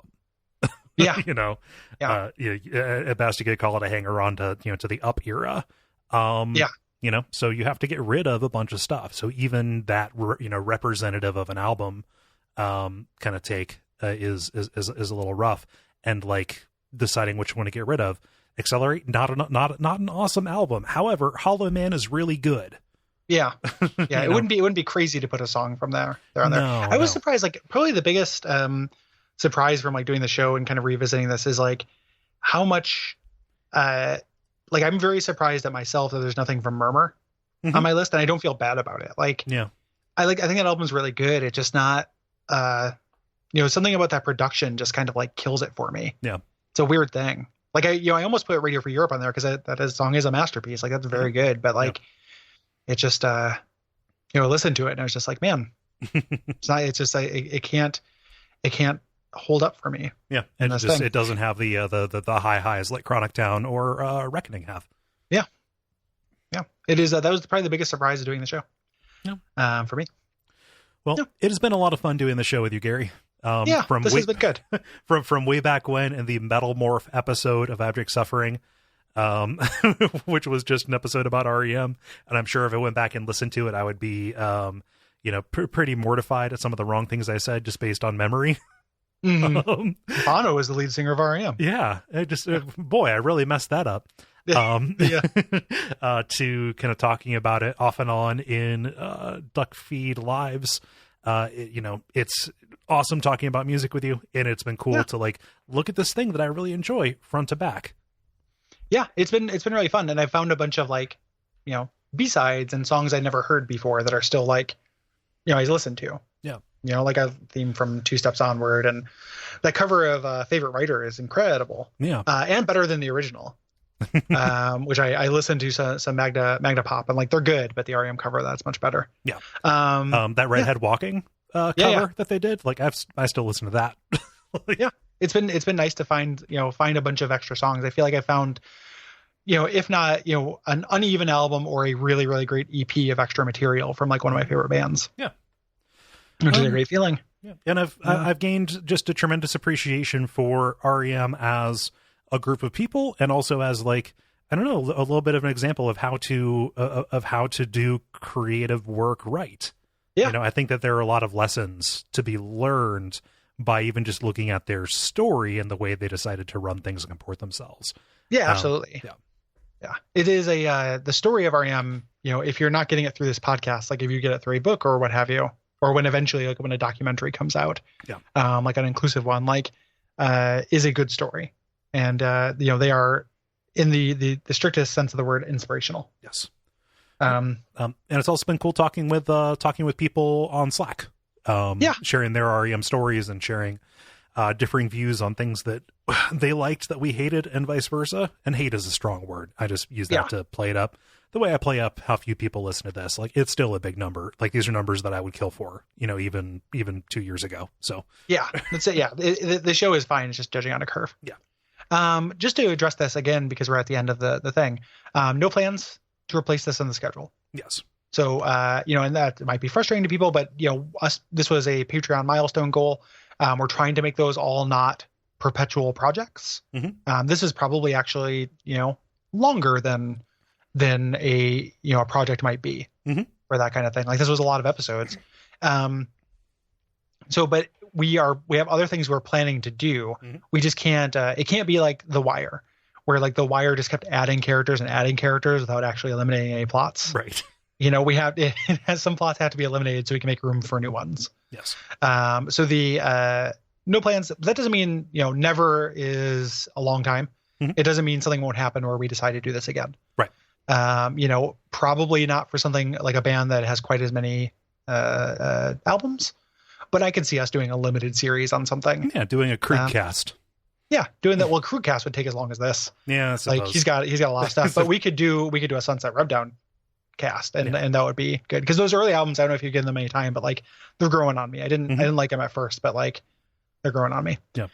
Yeah. At best you could call it a hanger on to the Up era. So you have to get rid of a bunch of stuff. So even that, representative of an album, kind of take is a little rough, and like deciding which one to get rid of. Accelerate, not an awesome album. However, Hollow Man is really good. Yeah. Yeah. It wouldn't be crazy to put a song from there on there. I was surprised, like probably the biggest, surprise from like doing the show and kind of revisiting this is like how much, like I'm very surprised at myself that there's nothing from Murmur on my list, and I don't feel bad about it. Like, I think that album's really good. It's just not, something about that production just kind of like kills it for me. Yeah. It's a weird thing. Like I almost put Radio Free Europe on there because that song is a masterpiece. Like that's very good, but like it just, listen to it and I was just like, man, it's just like, it can't hold up for me. Yeah. And it doesn't have the high highs like Chronic Town or Reckoning have. Yeah. Yeah. It is. That was probably the biggest surprise of doing the show. Yeah. For me. Well, it has been a lot of fun doing the show with you, Gary. This has been good. From way back when in the Metal Morph episode of Abject Suffering, which was just an episode about R.E.M. And I'm sure if I went back and listened to it, I would be, pretty mortified at some of the wrong things I said just based on memory. Mm-hmm. Bono was the lead singer of R.E.M. Yeah. I really messed that up. To kind of talking about it off and on in Duckfeed lives. It's awesome talking about music with you, and it's been cool to like look at this thing that I really enjoy front to back. Yeah, it's been really fun, and I found a bunch of like, B-sides and songs I never heard before that are still like, I listen to. Yeah. Like a theme from Two Steps Onward, and that cover of Favorite Writer is incredible. Yeah. And better than the original. Which I listened to some Magna Pop, and like they're good, but the R.E.M. cover that's much better. Yeah. That Redhead Walking cover that they did, like I still listen to that. Yeah, it's been nice to find a bunch of extra songs. I feel like I found if not an uneven album or a really really great EP of extra material from like one of my favorite bands. Yeah, which is a great feeling. Yeah, and I've gained just a tremendous appreciation for R.E.M. as a group of people, and also as like, I don't know, a little bit of an example of how to do creative work right. Yeah. I think that there are a lot of lessons to be learned by even just looking at their story and the way they decided to run things and comport themselves. Yeah, absolutely. Yeah. It is the story of R.E.M., if you're not getting it through this podcast, like if you get it through a book or what have you, or when eventually, like when a documentary comes out, like an inclusive one, like, is a good story. And, they are in the strictest sense of the word inspirational. Yes. And it's also been cool talking with people on Slack, sharing their R.E.M. stories and sharing, differing views on things that they liked that we hated and vice versa. And hate is a strong word. I just use that to play it up the way I play up how few people listen to this. Like it's still a big number. Like these are numbers that I would kill for, even 2 years ago. So yeah, that's it. Yeah. The show is fine. It's just judging on a curve. Yeah. Just to address this again, because we're at the end of the thing, no plans to replace this on the schedule. Yes. So, and that might be frustrating to people, but this was a Patreon milestone goal. We're trying to make those all not perpetual projects. Mm-hmm. This is probably actually, longer than a project might be for that kind of thing. Like this was a lot of episodes. But we have other things we're planning to do. Mm-hmm. We just can't, it can't be like The Wire, where like The Wire just kept adding characters without actually eliminating any plots. Right. We have, it has some plots have to be eliminated so we can make room for new ones. Yes. So the, no plans, that doesn't mean, never is a long time. Mm-hmm. It doesn't mean something won't happen or we decide to do this again. Right. Probably not for something like a band that has quite as many, albums. But I could see us doing a limited series on something. Yeah, doing a Creekcast. Yeah, doing that. Well, Creekcast would take as long as this. Yeah, like he's got a lot of stuff. But we could do a Sunset Rubdown cast, and that would be good because those early albums, I don't know if you've given them any time, but like they're growing on me. I didn't like them at first, but like they're growing on me. Yeah.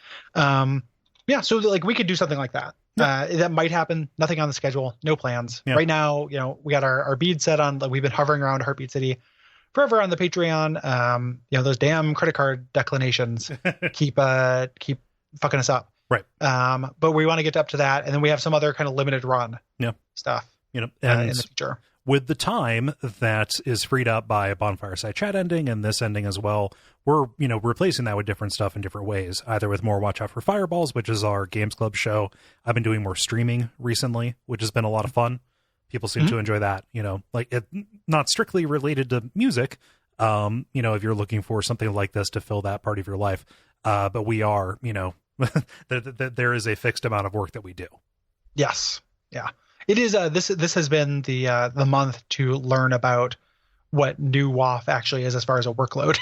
So like we could do something like that. Yeah. That might happen. Nothing on the schedule. No plans right now. We got our bead set on. Like we've been hovering around Heartbeat City forever on the Patreon. Those damn credit card declinations keep fucking us up. Right. But we want to get up to that, and then we have some other kind of limited run stuff. And in the future. With the time that is freed up by a Bonfire Side Chat ending and this ending as well, we're, replacing that with different stuff in different ways, either with more Watch Out for Fireballs, which is our Games Club show. I've been doing more streaming recently, which has been a lot of fun. People seem to enjoy that, like it, not strictly related to music. If you're looking for something like this to fill that part of your life. But we are, there is a fixed amount of work that we do. Yes. Yeah. It is. This has been the month to learn about what new WoF actually is as far as a workload,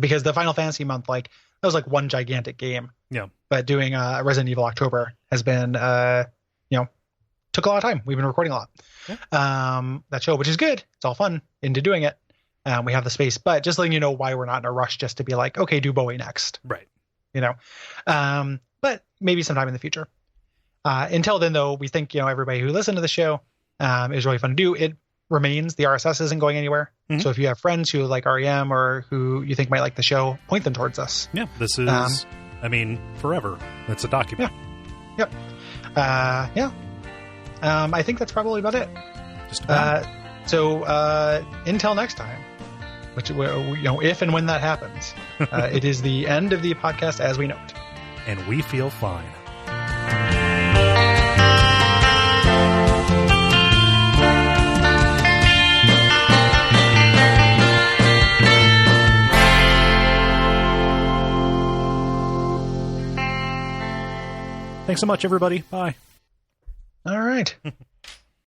because the Final Fantasy month, that was like one gigantic game. Yeah. But doing Resident Evil October has been, took a lot of time. We've been recording a lot. Yeah. That show, which is good. It's all fun into doing it. We have the space, but just letting you know why we're not in a rush just to be like, okay, do Bowie next. Right. But maybe sometime in the future. Until then, though, we think, everybody who listened to the show is really fun to do. It remains. The RSS isn't going anywhere. So if you have friends who like R.E.M. or who you think might like the show, point them towards us. Yeah, this is, forever. It's a document. Yeah. Yep. I think that's probably about it. Just about. So until next time, which, if and when that happens, it is the end of the podcast as we know it. And we feel fine. Thanks so much, everybody. Bye. All right.